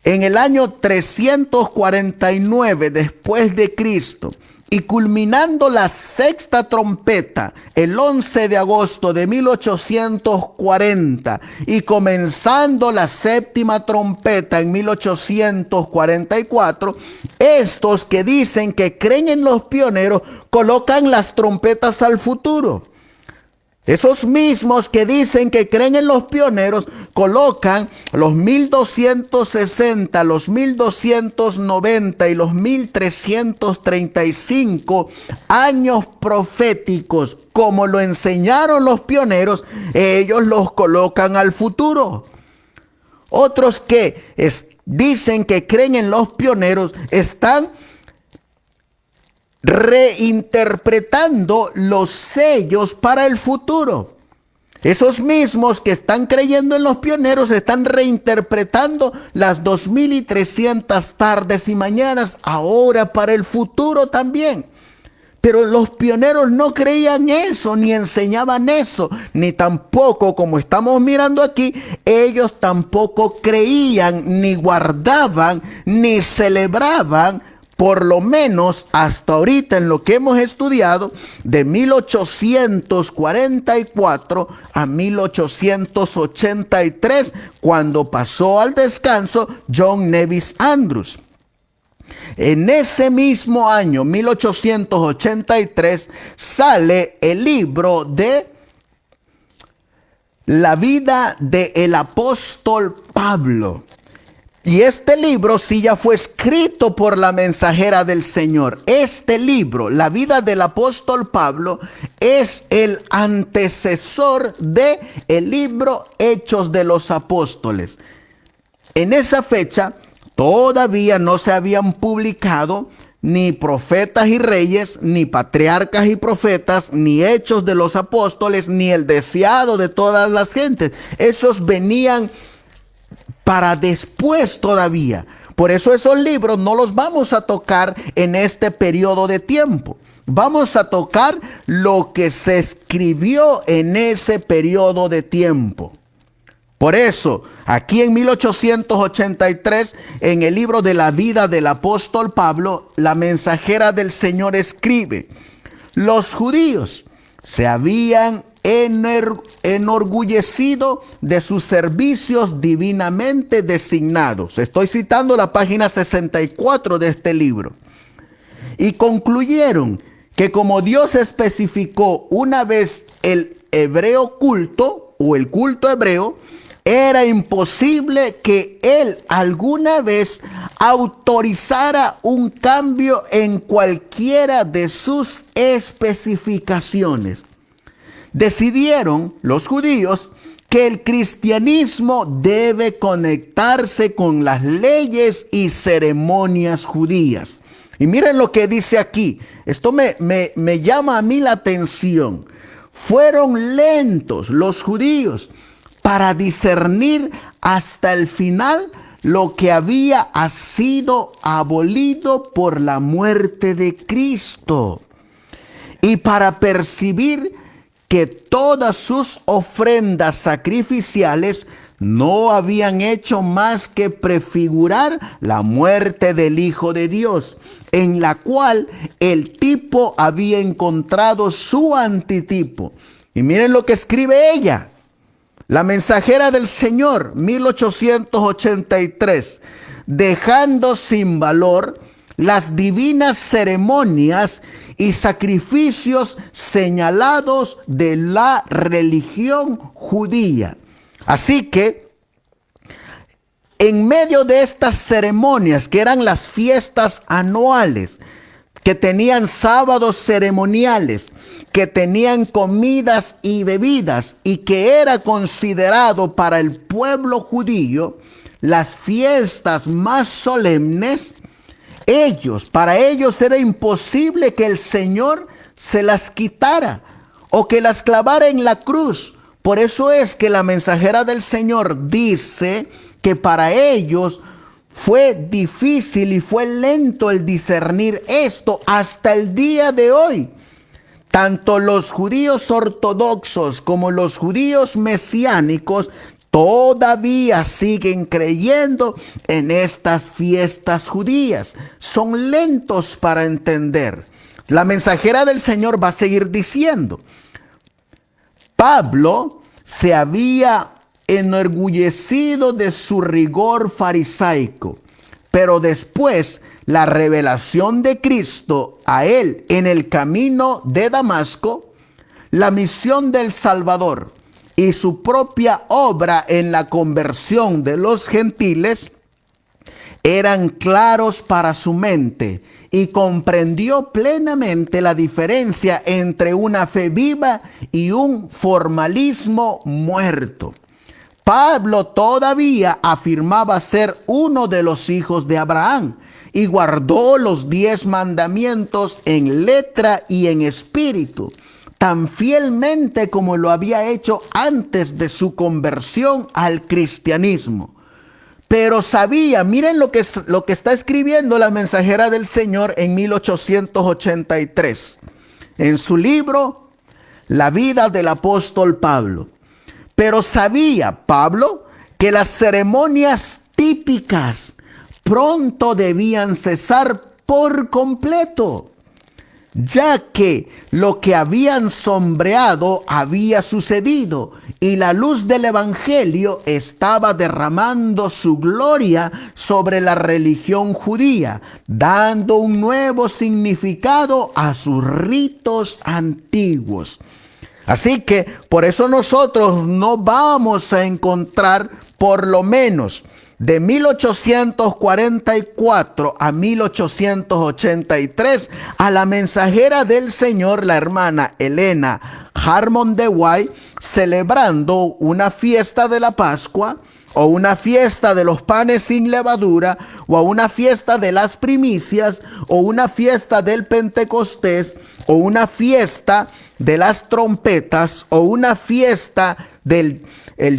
en el año 349 después de Cristo y culminando la 6ª trompeta el 11 de agosto de 1840 y comenzando la 7ª trompeta en 1844, estos que dicen que creen en los pioneros colocan las trompetas al futuro. Esos mismos que dicen que creen en los pioneros colocan los 1260, los 1290 y los 1335 años proféticos, como lo enseñaron los pioneros, ellos los colocan al futuro. Otros que dicen que creen en los pioneros están reinterpretando los sellos para el futuro. Esos mismos que están creyendo en los pioneros están reinterpretando las 2300 tardes y mañanas ahora para el futuro también. Pero los pioneros no creían eso, ni enseñaban eso, ni tampoco, como estamos mirando aquí, ellos tampoco creían, ni guardaban, ni celebraban, por lo menos hasta ahorita en lo que hemos estudiado, de 1844 a 1883, cuando pasó al descanso John Nevis Andrews. En ese mismo año, 1883, sale el libro de la vida del apóstol Pablo. Y este libro sí ya fue escrito por la mensajera del Señor. Este libro, la vida del apóstol Pablo, es el antecesor de el libro Hechos de los Apóstoles. En esa fecha todavía no se habían publicado ni Profetas y Reyes, ni Patriarcas y Profetas, ni Hechos de los Apóstoles, ni el deseado de todas las gentes. Esos venían para después todavía. Por eso esos libros no los vamos a tocar en este periodo de tiempo. Vamos a tocar lo que se escribió en ese periodo de tiempo. Por eso, aquí en 1883, en el libro de la vida del apóstol Pablo, la mensajera del Señor escribe: los judíos se habían enorgullecido de sus servicios divinamente designados. Estoy citando la página 64 de este libro. Y concluyeron que como Dios especificó una vez el hebreo culto o el culto hebreo, era imposible que Él alguna vez autorizara un cambio en cualquiera de sus especificaciones. decidieron los judíos que el cristianismo debe conectarse con las leyes y ceremonias judías. Y miren lo que dice aquí. Esto me llama a mí la atención. Fueron lentos los judíos para discernir hasta el final lo que había sido abolido por la muerte de Cristo, y para percibir que todas sus ofrendas sacrificiales no habían hecho más que prefigurar la muerte del Hijo de Dios, en la cual el tipo había encontrado su antitipo. Y miren lo que escribe ella, la mensajera del Señor, 1883, dejando sin valor las divinas ceremonias y sacrificios señalados de la religión judía. Así que, en medio de estas ceremonias, que eran las fiestas anuales, que tenían sábados ceremoniales, que tenían comidas y bebidas, y que era considerado para el pueblo judío las fiestas más solemnes, para ellos era imposible que el Señor se las quitara o que las clavara en la cruz. Por eso es que la mensajera del Señor dice que para ellos fue difícil y fue lento el discernir esto hasta el día de hoy. Tanto los judíos ortodoxos como los judíos mesiánicos todavía siguen creyendo en estas fiestas judías. Son lentos para entender. La mensajera del Señor va a seguir diciendo: Pablo se había enorgullecido de su rigor farisaico, pero después la revelación de Cristo a él en el camino de Damasco, la misión del Salvador y su propia obra en la conversión de los gentiles eran claros para su mente, y comprendió plenamente la diferencia entre una fe viva y un formalismo muerto. Pablo todavía afirmaba ser uno de los hijos de Abraham y guardó los 10 mandamientos en letra y en espíritu, tan fielmente como lo había hecho antes de su conversión al cristianismo. Pero sabía, miren lo que está escribiendo la mensajera del Señor en 1883, en su libro La vida del apóstol Pablo. Pero sabía Pablo que las ceremonias típicas pronto debían cesar por completo, ya que lo que habían sombreado había sucedido y la luz del Evangelio estaba derramando su gloria sobre la religión judía, dando un nuevo significado a sus ritos antiguos. Así que por eso nosotros no vamos a encontrar, por lo menos de 1844 a 1883, a la mensajera del Señor, la hermana Elena Harmon de White, celebrando una fiesta de la Pascua, o una fiesta de los panes sin levadura, o una fiesta de las primicias, o una fiesta del Pentecostés, o una fiesta de las trompetas, o una fiesta del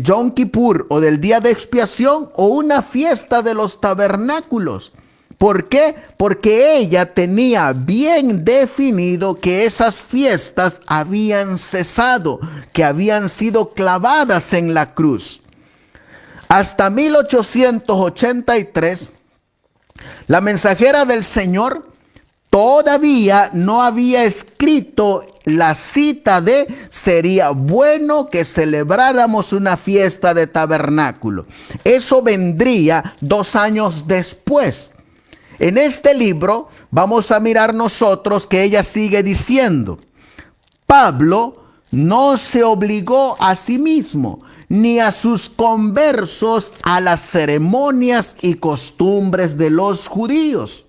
Yom Kippur, o del día de expiación, o una fiesta de los tabernáculos. ¿Por qué? Porque ella tenía bien definido que esas fiestas habían cesado, que habían sido clavadas en la cruz. Hasta 1883, la mensajera del Señor todavía no había escrito la cita de sería bueno que celebráramos una fiesta de tabernáculo. Eso vendría 2 años después. En este libro vamos a mirar nosotros que ella sigue diciendo: Pablo no se obligó a sí mismo ni a sus conversos a las ceremonias y costumbres de los judíos,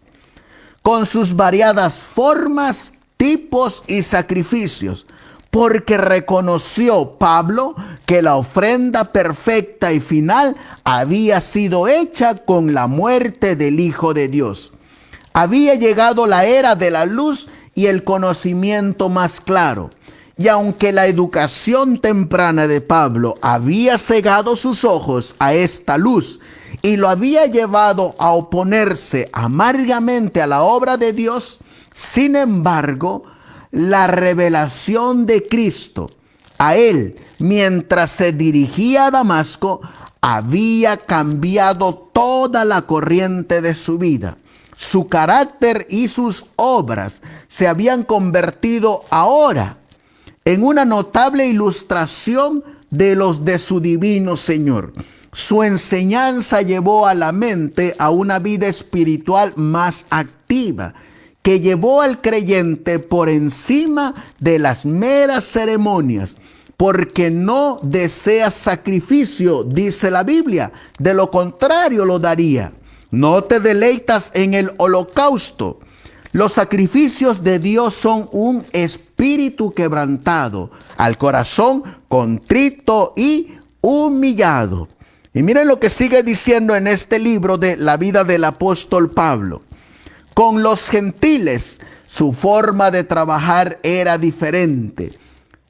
con sus variadas formas, tipos y sacrificios, porque reconoció Pablo que la ofrenda perfecta y final había sido hecha con la muerte del Hijo de Dios. Había llegado la era de la luz y el conocimiento más claro. Y aunque la educación temprana de Pablo había cegado sus ojos a esta luz y lo había llevado a oponerse amargamente a la obra de Dios, sin embargo, la revelación de Cristo a él mientras se dirigía a Damasco había cambiado toda la corriente de su vida. Su carácter y sus obras se habían convertido ahora en una notable ilustración de los de su divino Señor. Su enseñanza llevó a la mente a una vida espiritual más activa, que llevó al creyente por encima de las meras ceremonias, porque no desea sacrificio, dice la Biblia, de lo contrario lo daría. No te deleitas en el holocausto. Los sacrificios de Dios son un espíritu quebrantado, al corazón contrito y humillado. Y miren lo que sigue diciendo en este libro de la vida del apóstol Pablo. Con los gentiles, su forma de trabajar era diferente.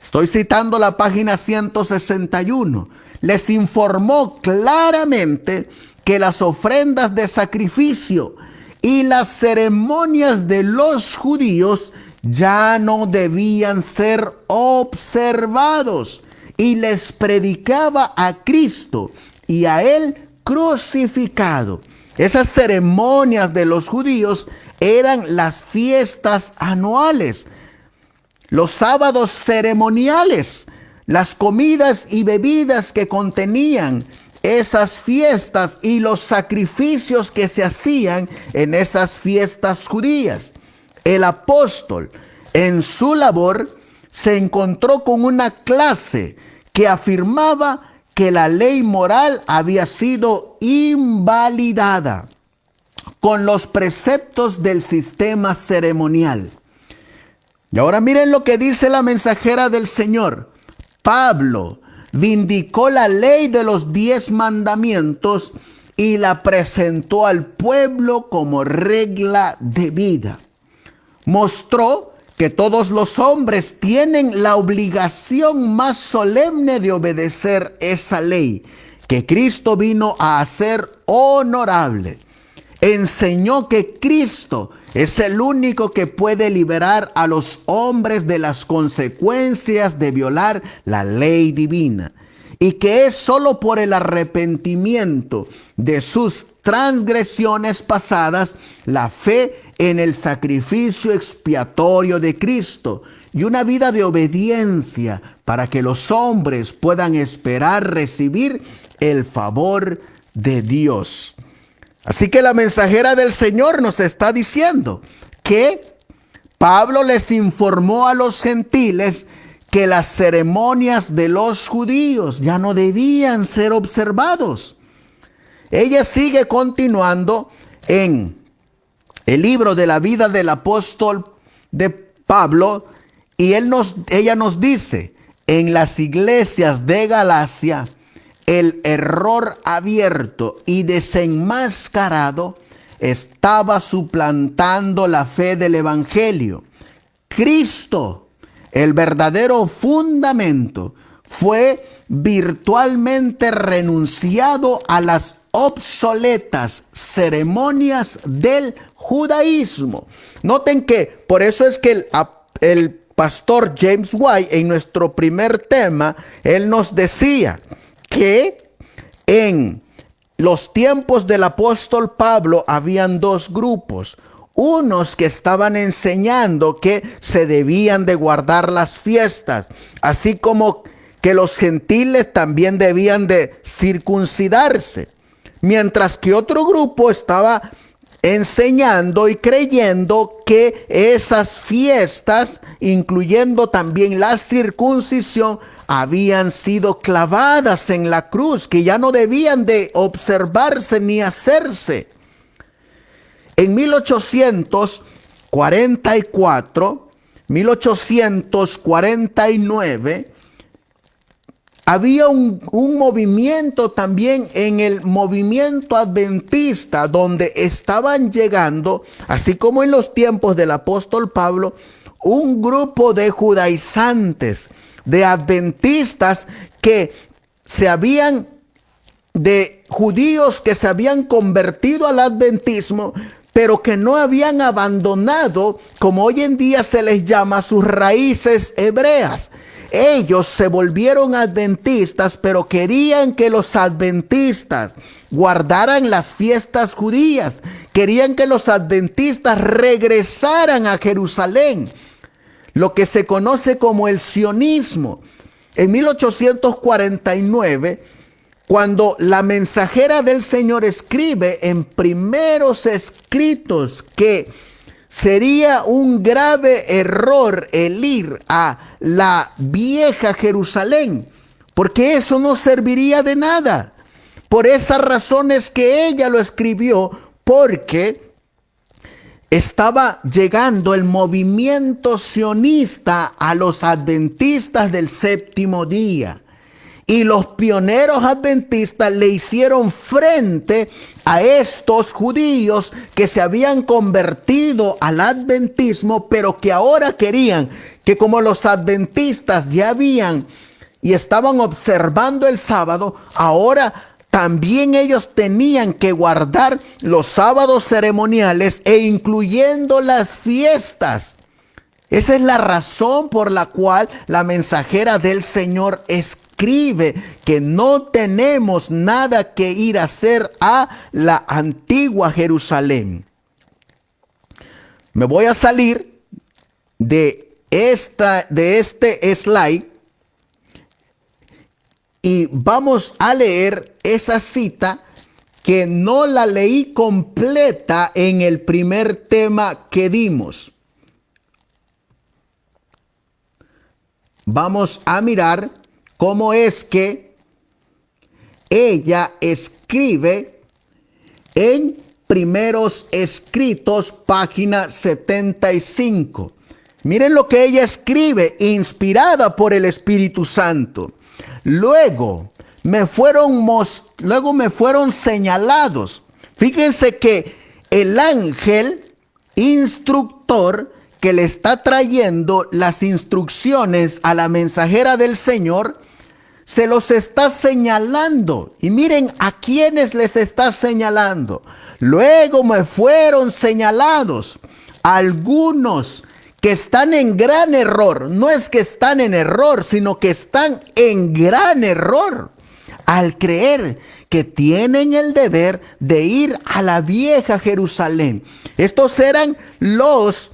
Estoy citando la página 161. Les informó claramente que las ofrendas de sacrificio y las ceremonias de los judíos ya no debían ser observados, y les predicaba a Cristo y a él crucificado. Esas ceremonias de los judíos eran las fiestas anuales, los sábados ceremoniales, las comidas y bebidas que contenían esas fiestas y los sacrificios que se hacían en esas fiestas judías. El apóstol, en su labor, se encontró con una clase que afirmaba que la ley moral había sido invalidada con los preceptos del sistema ceremonial. Y ahora miren lo que dice la mensajera del Señor. Pablo vindicó la ley de los 10 mandamientos y la presentó al pueblo como regla de vida. Mostró que todos los hombres tienen la obligación más solemne de obedecer esa ley, que Cristo vino a hacer honorable. Enseñó que Cristo es el único que puede liberar a los hombres de las consecuencias de violar la ley divina, y que es solo por el arrepentimiento de sus transgresiones pasadas, la fe en el sacrificio expiatorio de Cristo y una vida de obediencia para que los hombres puedan esperar recibir el favor de Dios. Así que la mensajera del Señor nos está diciendo que Pablo les informó a los gentiles que las ceremonias de los judíos ya no debían ser observados. Ella sigue continuando en el libro de la vida del apóstol de Pablo, y ella nos dice: en las iglesias de Galacia, el error abierto y desenmascarado estaba suplantando la fe del evangelio. Cristo, el verdadero fundamento, fue virtualmente renunciado a las obsoletas ceremonias del judaísmo. Noten que por eso es que el pastor James White, en nuestro primer tema, él nos decía que en los tiempos del apóstol Pablo habían dos grupos. Unos que estaban enseñando que se debían de guardar las fiestas, así como que los gentiles también debían de circuncidarse. Mientras que otro grupo estaba enseñando y creyendo que esas fiestas, incluyendo también la circuncisión, habían sido clavadas en la cruz, que ya no debían de observarse ni hacerse. En 1844, 1849, había un movimiento también en el movimiento adventista, donde estaban llegando, así como en los tiempos del apóstol Pablo, un grupo de judaizantes, de adventistas de judíos que se habían convertido al adventismo, pero que no habían abandonado, como hoy en día se les llama, sus raíces hebreas. Ellos se volvieron adventistas, pero querían que los adventistas guardaran las fiestas judías. Querían que los adventistas regresaran a Jerusalén, lo que se conoce como el sionismo. En 1849, cuando la mensajera del Señor escribe en primeros escritos que sería un grave error el ir a la vieja Jerusalén, porque eso no serviría de nada. Por esas razones que ella lo escribió, porque estaba llegando el movimiento sionista a los adventistas del séptimo día. Y los pioneros adventistas le hicieron frente a estos judíos que se habían convertido al adventismo, pero que ahora querían que, como los adventistas ya habían y estaban observando el sábado, ahora también ellos tenían que guardar los sábados ceremoniales e incluyendo las fiestas. Esa es la razón por la cual la mensajera del Señor escribe que no tenemos nada que ir a hacer a la antigua Jerusalén. Me voy a salir de este slide y vamos a leer esa cita que no la leí completa en el primer tema que dimos. Vamos a mirar cómo es que ella escribe en Primeros Escritos, página 75. Miren lo que ella escribe, inspirada por el Espíritu Santo. Luego me fueron señalados. Fíjense que el ángel instructor que le está trayendo las instrucciones a la mensajera del Señor, se los está señalando. Y miren a quienes les está señalando. Luego me fueron señalados algunos que están en gran error. No es que están en error, sino que están en gran error al creer que tienen el deber de ir a la vieja Jerusalén. Estos eran los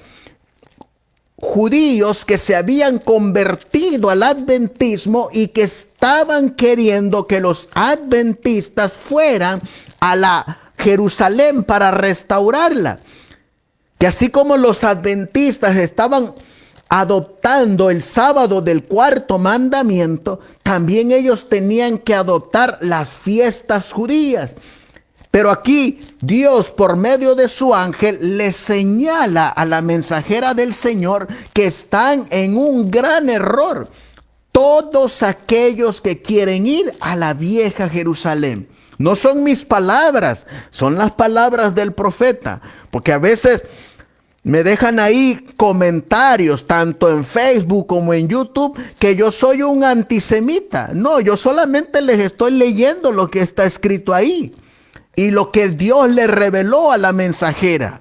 judíos que se habían convertido al adventismo y que estaban queriendo que los adventistas fueran a la Jerusalén para restaurarla. Que así como los adventistas estaban adoptando el sábado del cuarto mandamiento, también ellos tenían que adoptar las fiestas judías. Pero aquí Dios, por medio de su ángel, le señala a la mensajera del Señor que están en un gran error todos aquellos que quieren ir a la vieja Jerusalén. No son mis palabras, son las palabras del profeta, porque a veces me dejan ahí comentarios, tanto en Facebook como en YouTube, que yo soy un antisemita. No, yo solamente les estoy leyendo lo que está escrito ahí y lo que Dios le reveló a la mensajera.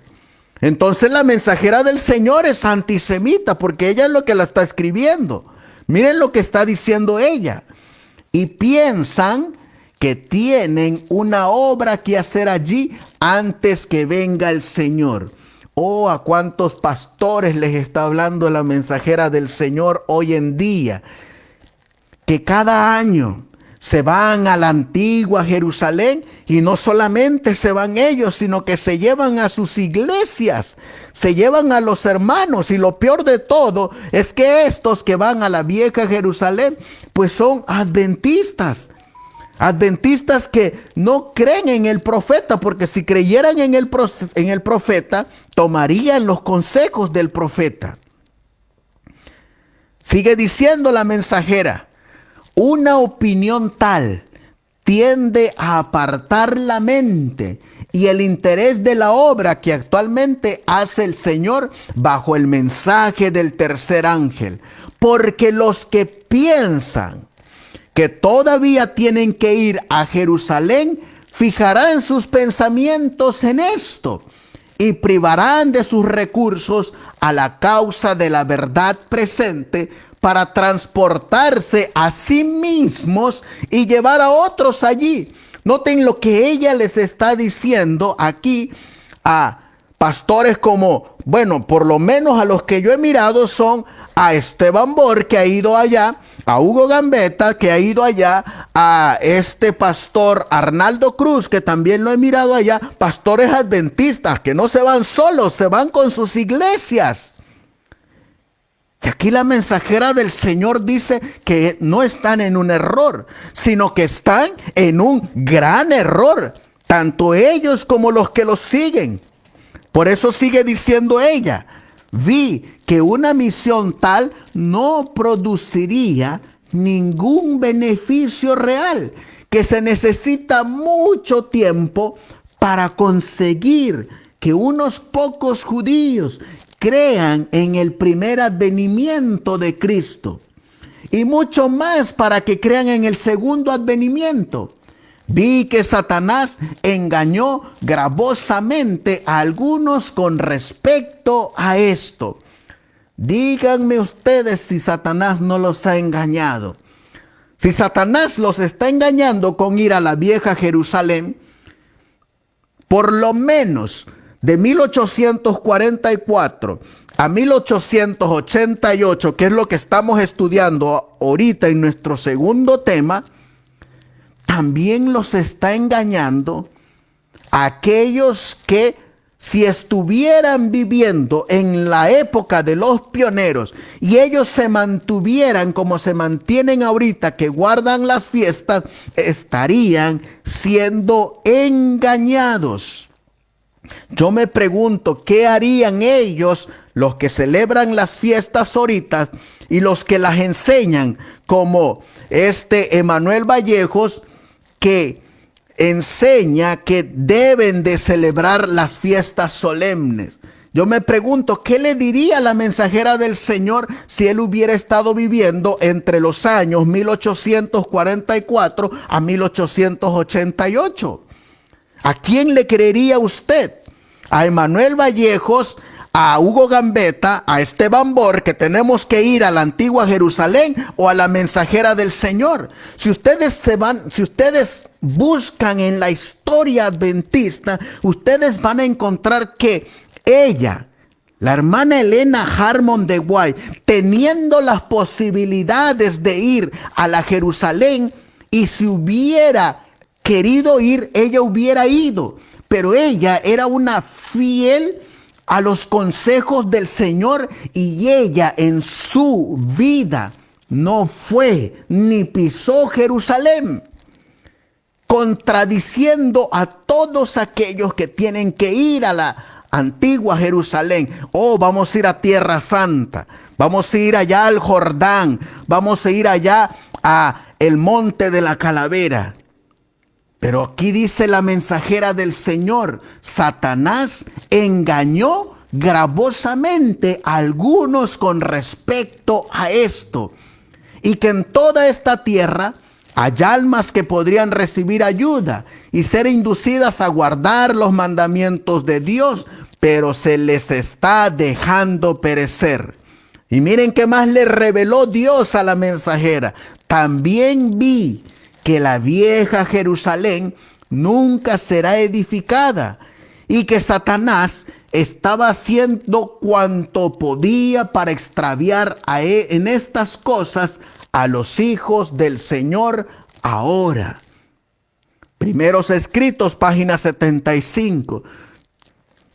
Entonces la mensajera del Señor es antisemita porque ella es lo que la está escribiendo. Miren lo que está diciendo ella. Y piensan que tienen una obra que hacer allí antes que venga el Señor. Oh, a cuántos pastores les está hablando la mensajera del Señor hoy en día, que cada año se van a la antigua Jerusalén y no solamente se van ellos, sino que se llevan a sus iglesias, se llevan a los hermanos, y lo peor de todo es que estos que van a la vieja Jerusalén pues son adventistas. Adventistas que no creen en el profeta, porque si creyeran en el profeta, tomarían los consejos del profeta. Sigue diciendo la mensajera, una opinión tal tiende a apartar la mente y el interés de la obra que actualmente hace el Señor bajo el mensaje del tercer ángel. Porque los que piensan que todavía tienen que ir a Jerusalén, fijarán sus pensamientos en esto y privarán de sus recursos a la causa de la verdad presente para transportarse a sí mismos y llevar a otros allí. Noten lo que ella les está diciendo aquí a pastores como, bueno, por lo menos a los que yo he mirado son a Esteban Bor, que ha ido allá, a Hugo Gambetta, que ha ido allá, a este pastor Arnaldo Cruz, que también lo he mirado allá, pastores adventistas que no se van solos, se van con sus iglesias. Y aquí la mensajera del Señor dice que no están en un error, sino que están en un gran error, tanto ellos como los que los siguen. Por eso sigue diciendo ella, vi que una misión tal no produciría ningún beneficio real, que se necesita mucho tiempo para conseguir que unos pocos judíos crean en el primer advenimiento de Cristo y mucho más para que crean en el segundo advenimiento. Vi que Satanás engañó gravosamente a algunos con respecto a esto. Díganme ustedes si Satanás no los ha engañado. Si Satanás los está engañando con ir a la vieja Jerusalén, por lo menos de 1844 a 1888, que es lo que estamos estudiando ahorita en nuestro segundo tema, también los está engañando a aquellos que si estuvieran viviendo en la época de los pioneros y ellos se mantuvieran como se mantienen ahorita, que guardan las fiestas, estarían siendo engañados. Yo me pregunto, ¿qué harían ellos, los que celebran las fiestas ahorita y los que las enseñan, como Emanuel Vallejos, que enseña que deben de celebrar las fiestas solemnes? Yo me pregunto, ¿qué le diría la mensajera del Señor si él hubiera estado viviendo entre los años 1844 a 1888? ¿A quién le creería usted? ¿A Emanuel Vallejos, a Hugo Gambetta, a Esteban Bor, que tenemos que ir a la antigua Jerusalén, o a la mensajera del Señor? Si ustedes buscan en la historia adventista, ustedes van a encontrar que ella, la hermana Elena Harmon de White, teniendo las posibilidades de ir a la Jerusalén, y si hubiera querido ir, ella hubiera ido, pero ella era una fiel a los consejos del Señor, y ella en su vida no fue ni pisó Jerusalén, contradiciendo a todos aquellos que tienen que ir a la antigua Jerusalén. Oh, vamos a ir a Tierra Santa, vamos a ir allá al Jordán, vamos a ir allá a el Monte de la Calavera. Pero aquí dice la mensajera del Señor, Satanás engañó gravosamente a algunos con respecto a esto, y que en toda esta tierra hay almas que podrían recibir ayuda y ser inducidas a guardar los mandamientos de Dios, pero se les está dejando perecer. Y miren qué más le reveló Dios a la mensajera. También vi que la vieja Jerusalén nunca será edificada, y que Satanás estaba haciendo cuanto podía para extraviar en estas cosas a los hijos del Señor ahora. Primeros Escritos, página 75.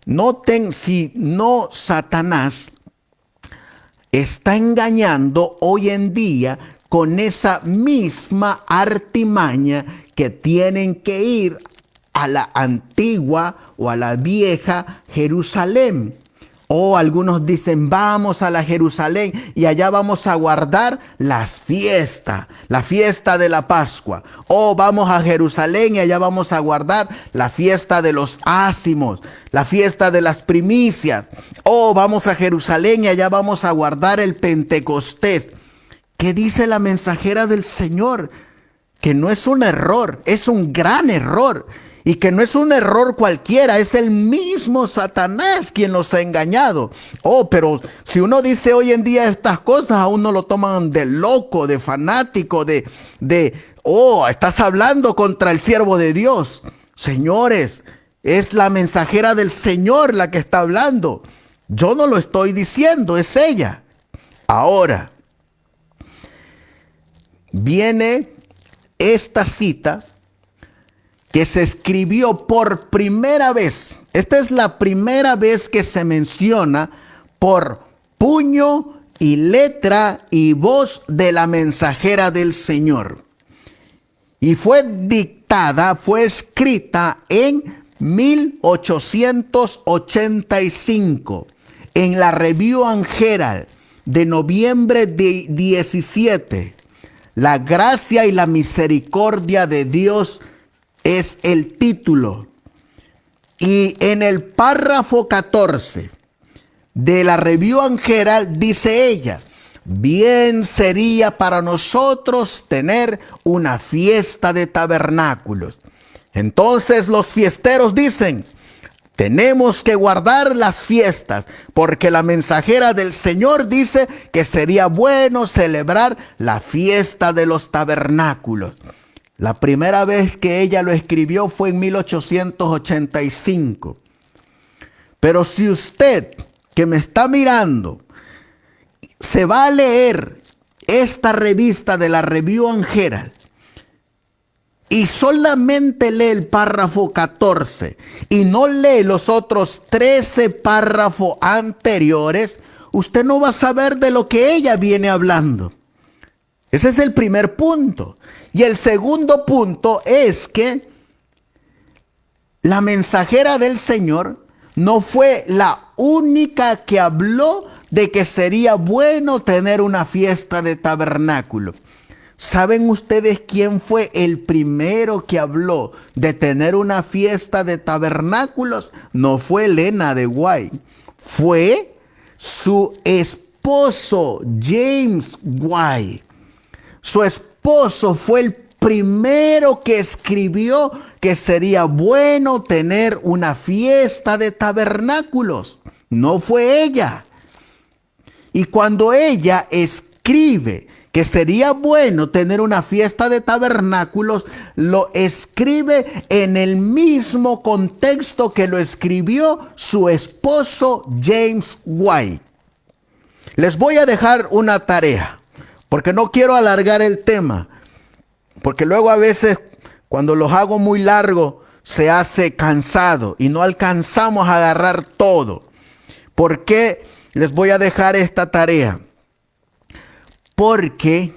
Noten si no Satanás está engañando hoy en día con esa misma artimaña, que tienen que ir a la antigua o a la vieja Jerusalén. O algunos dicen, vamos a la Jerusalén y allá vamos a guardar las fiestas, la fiesta de la Pascua. O vamos a Jerusalén y allá vamos a guardar la fiesta de los ácimos, la fiesta de las primicias. O vamos a Jerusalén y allá vamos a guardar el Pentecostés. ¿Qué dice la mensajera del Señor? Que no es un error, es un gran error. Y que no es un error cualquiera, es el mismo Satanás quien los ha engañado. Oh, pero si uno dice hoy en día estas cosas, a uno lo toman de loco, de fanático, estás hablando contra el siervo de Dios. Señores, es la mensajera del Señor la que está hablando. Yo no lo estoy diciendo, es ella. Ahora, viene esta cita que se escribió por primera vez. Esta es la primera vez que se menciona por puño y letra y voz de la mensajera del Señor. Y fue escrita en 1885 en la Review and Herald de noviembre de 17. La gracia y la misericordia de Dios es el título. Y en el párrafo 14 de la Review and Herald dice ella: bien sería para nosotros tener una fiesta de tabernáculos. Entonces los fiesteros dicen: tenemos que guardar las fiestas, porque la mensajera del Señor dice que sería bueno celebrar la fiesta de los tabernáculos. La primera vez que ella lo escribió fue en 1885. Pero si usted que me está mirando se va a leer esta revista de la Review and Herald y solamente lee el párrafo 14 y no lee los otros 13 párrafos anteriores, usted no va a saber de lo que ella viene hablando. Ese es el primer punto. Y el segundo punto es que la mensajera del Señor no fue la única que habló de que sería bueno tener una fiesta de tabernáculo. ¿Saben ustedes quién fue el primero que habló de tener una fiesta de tabernáculos? No fue Elena de White, fue su esposo James White. Su esposo fue el primero que escribió que sería bueno tener una fiesta de tabernáculos. No fue ella. Y cuando ella escribe que sería bueno tener una fiesta de tabernáculos, lo escribe en el mismo contexto que lo escribió su esposo James White. Les voy a dejar una tarea, porque no quiero alargar el tema, porque luego a veces cuando los hago muy largo se hace cansado y no alcanzamos a agarrar todo. ¿Por qué les voy a dejar esta tarea? Porque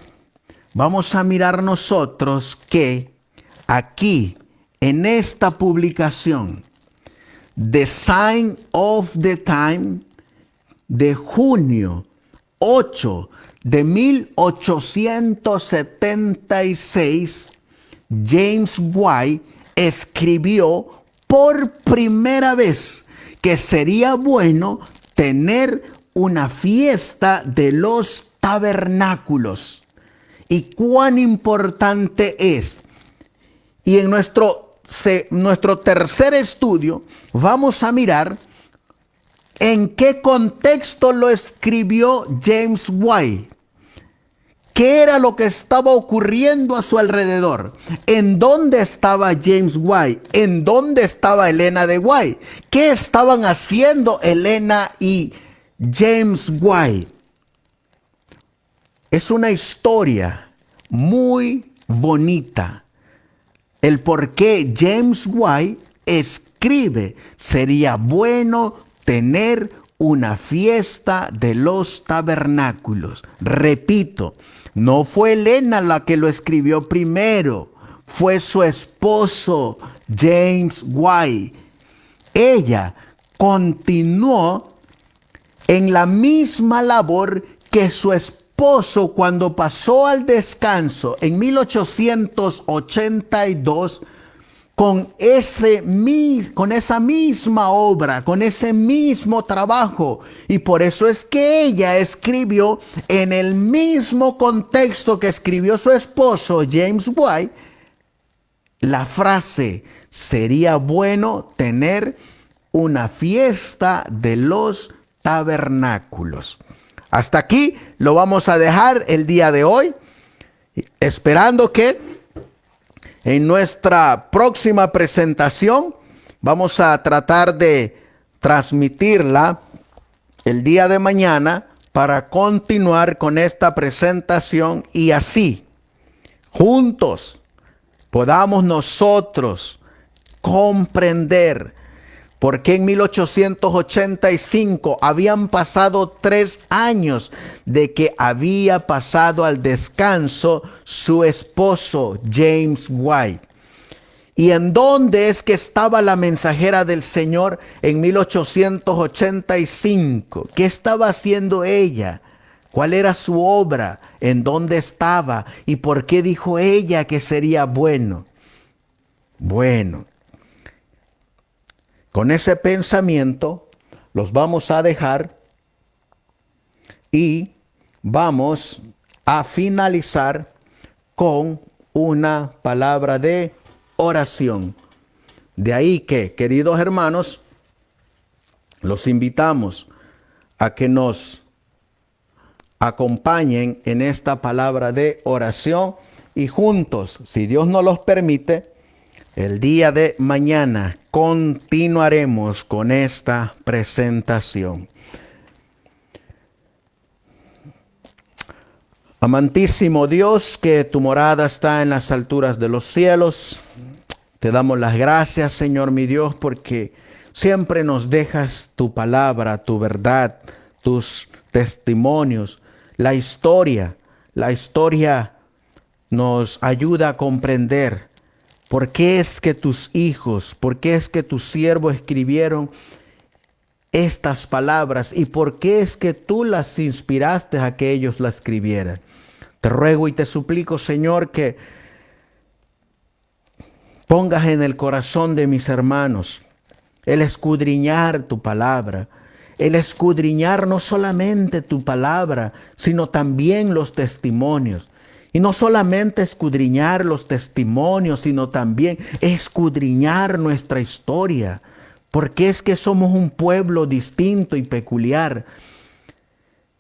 vamos a mirar nosotros que aquí en esta publicación, The Sign of the Time, de junio 8 de 1876, James White escribió por primera vez que sería bueno tener una fiesta de los tabernáculos. Y cuán importante es. Y en nuestro tercer estudio vamos a mirar en qué contexto lo escribió James White. ¿Qué era lo que estaba ocurriendo a su alrededor? ¿En dónde estaba James White? ¿En dónde estaba Elena de White? ¿Qué estaban haciendo Elena y James White? Es una historia muy bonita. El por qué James White escribe sería bueno tener una fiesta de los tabernáculos. Repito, no fue Elena la que lo escribió primero, fue su esposo James White. Ella continuó en la misma labor que su esposo cuando pasó al descanso en 1882 con esa misma obra, con ese mismo trabajo. Y por eso es que ella escribió en el mismo contexto que escribió su esposo James White la frase: sería bueno tener una fiesta de los tabernáculos. Hasta aquí lo vamos a dejar el día de hoy, esperando que en nuestra próxima presentación vamos a tratar de transmitirla el día de mañana para continuar con esta presentación y así juntos podamos nosotros comprender por qué en 1885 habían pasado 3 años de que había pasado al descanso su esposo James White. ¿Y en dónde es que estaba la mensajera del Señor en 1885? ¿Qué estaba haciendo ella? ¿Cuál era su obra? ¿En dónde estaba? ¿Y por qué dijo ella que sería bueno? Bueno, con ese pensamiento los vamos a dejar y vamos a finalizar con una palabra de oración. De ahí que, queridos hermanos, los invitamos a que nos acompañen en esta palabra de oración y juntos, si Dios nos los permite, el día de mañana continuaremos con esta presentación. Amantísimo Dios, que tu morada está en las alturas de los cielos, te damos las gracias, Señor mi Dios, porque siempre nos dejas tu palabra, tu verdad, tus testimonios, la historia nos ayuda a comprender por qué es que tus hijos, por qué es que tus siervos escribieron estas palabras y por qué es que tú las inspiraste a que ellos las escribieran. Te ruego y te suplico, Señor, que pongas en el corazón de mis hermanos el escudriñar tu palabra, el escudriñar no solamente tu palabra, sino también los testimonios. Y no solamente escudriñar los testimonios, sino también escudriñar nuestra historia. Porque es que somos un pueblo distinto y peculiar.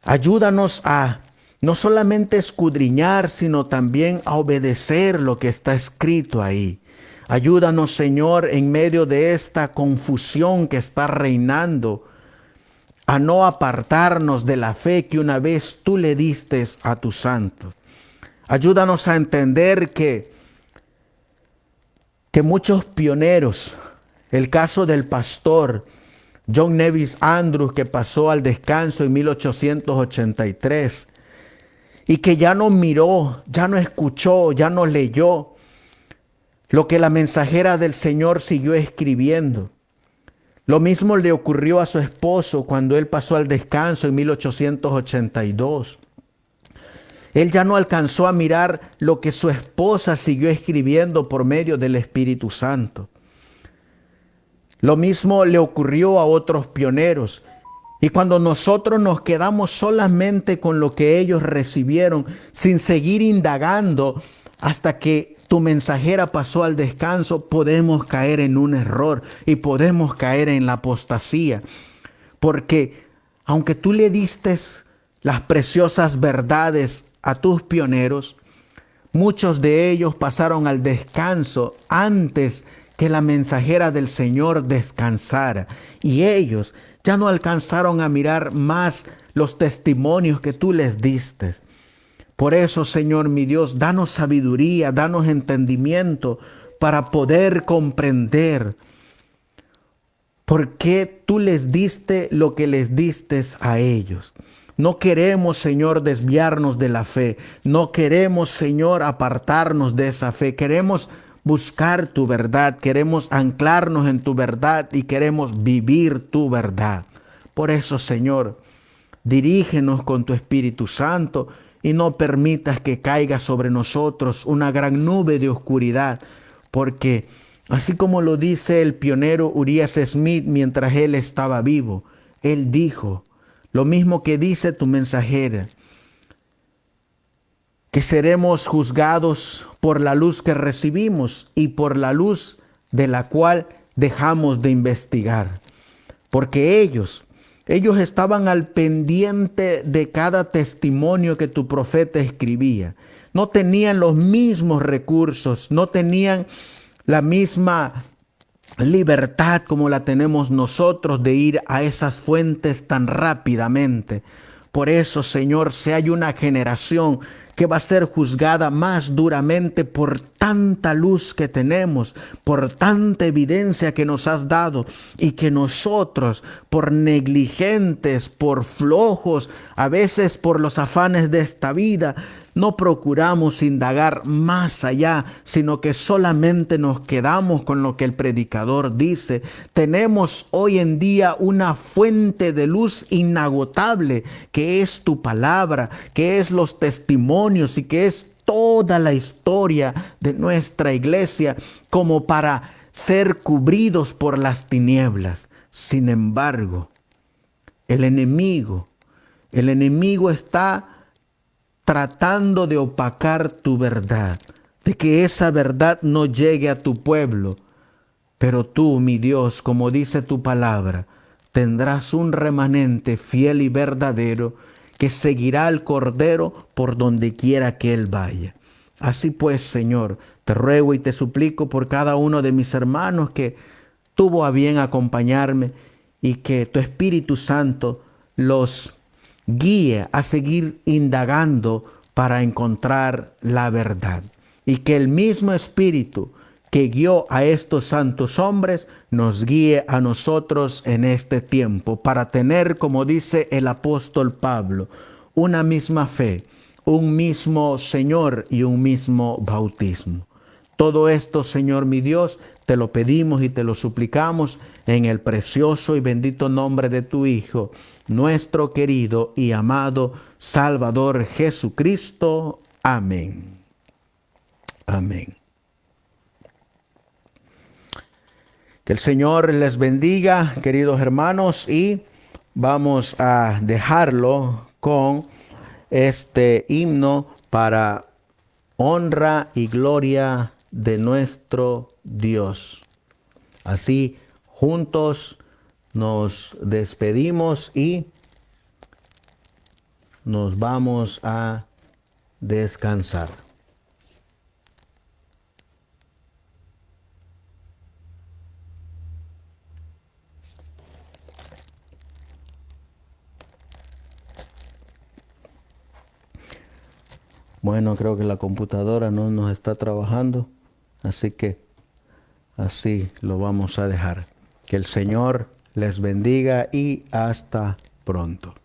Ayúdanos a no solamente escudriñar, sino también a obedecer lo que está escrito ahí. Ayúdanos, Señor, en medio de esta confusión que está reinando, a no apartarnos de la fe que una vez tú le diste a tus santos. Ayúdanos a entender que muchos pioneros, el caso del pastor John Nevis Andrews, que pasó al descanso en 1883, y que ya no miró, ya no escuchó, ya no leyó lo que la mensajera del Señor siguió escribiendo. Lo mismo le ocurrió a su esposo cuando él pasó al descanso en 1882. Él ya no alcanzó a mirar lo que su esposa siguió escribiendo por medio del Espíritu Santo. Lo mismo le ocurrió a otros pioneros. Y cuando nosotros nos quedamos solamente con lo que ellos recibieron, sin seguir indagando hasta que tu mensajera pasó al descanso, podemos caer en un error y podemos caer en la apostasía. Porque aunque tú le diste las preciosas verdades a tus pioneros, muchos de ellos pasaron al descanso antes que la mensajera del Señor descansara, y ellos ya no alcanzaron a mirar más los testimonios que tú les diste. Por eso, Señor mi Dios, danos sabiduría, danos entendimiento para poder comprender por qué tú les diste lo que les diste a ellos. No queremos, Señor, desviarnos de la fe. No queremos, Señor, apartarnos de esa fe. Queremos buscar tu verdad. Queremos anclarnos en tu verdad y queremos vivir tu verdad. Por eso, Señor, dirígenos con tu Espíritu Santo y no permitas que caiga sobre nosotros una gran nube de oscuridad, porque así como lo dice el pionero Urias Smith mientras él estaba vivo, él dijo lo mismo que dice tu mensajera, que seremos juzgados por la luz que recibimos y por la luz de la cual dejamos de investigar. Porque ellos estaban al pendiente de cada testimonio que tu profeta escribía. No tenían los mismos recursos, no tenían la misma libertad como la tenemos nosotros de ir a esas fuentes tan rápidamente. Por eso, Señor, si hay una generación que va a ser juzgada más duramente por tanta luz que tenemos, por tanta evidencia que nos has dado, y que nosotros, por negligentes, por flojos, a veces por los afanes de esta vida, no procuramos indagar más allá, sino que solamente nos quedamos con lo que el predicador dice. Tenemos hoy en día una fuente de luz inagotable, que es tu palabra, que es los testimonios y que es toda la historia de nuestra iglesia, como para ser cubridos por las tinieblas. Sin embargo, el enemigo está tratando de opacar tu verdad, de que esa verdad no llegue a tu pueblo. Pero tú, mi Dios, como dice tu palabra, tendrás un remanente fiel y verdadero que seguirá al Cordero por donde quiera que Él vaya. Así pues, Señor, te ruego y te suplico por cada uno de mis hermanos que tuvo a bien acompañarme, y que tu Espíritu Santo los guíe a seguir indagando para encontrar la verdad. Y que el mismo Espíritu que guió a estos santos hombres nos guíe a nosotros en este tiempo para tener, como dice el apóstol Pablo, una misma fe, un mismo Señor y un mismo bautismo. Todo esto, Señor mi Dios, te lo pedimos y te lo suplicamos en el precioso y bendito nombre de tu Hijo, nuestro querido y amado Salvador Jesucristo. Amén. Amén. Que el Señor les bendiga, queridos hermanos, y vamos a dejarlo con este himno para honra y gloria de nuestro Dios. Así, juntos nos despedimos y nos vamos a descansar. Bueno, creo que la computadora no nos está trabajando, así que así lo vamos a dejar. Que el Señor les bendiga y hasta pronto.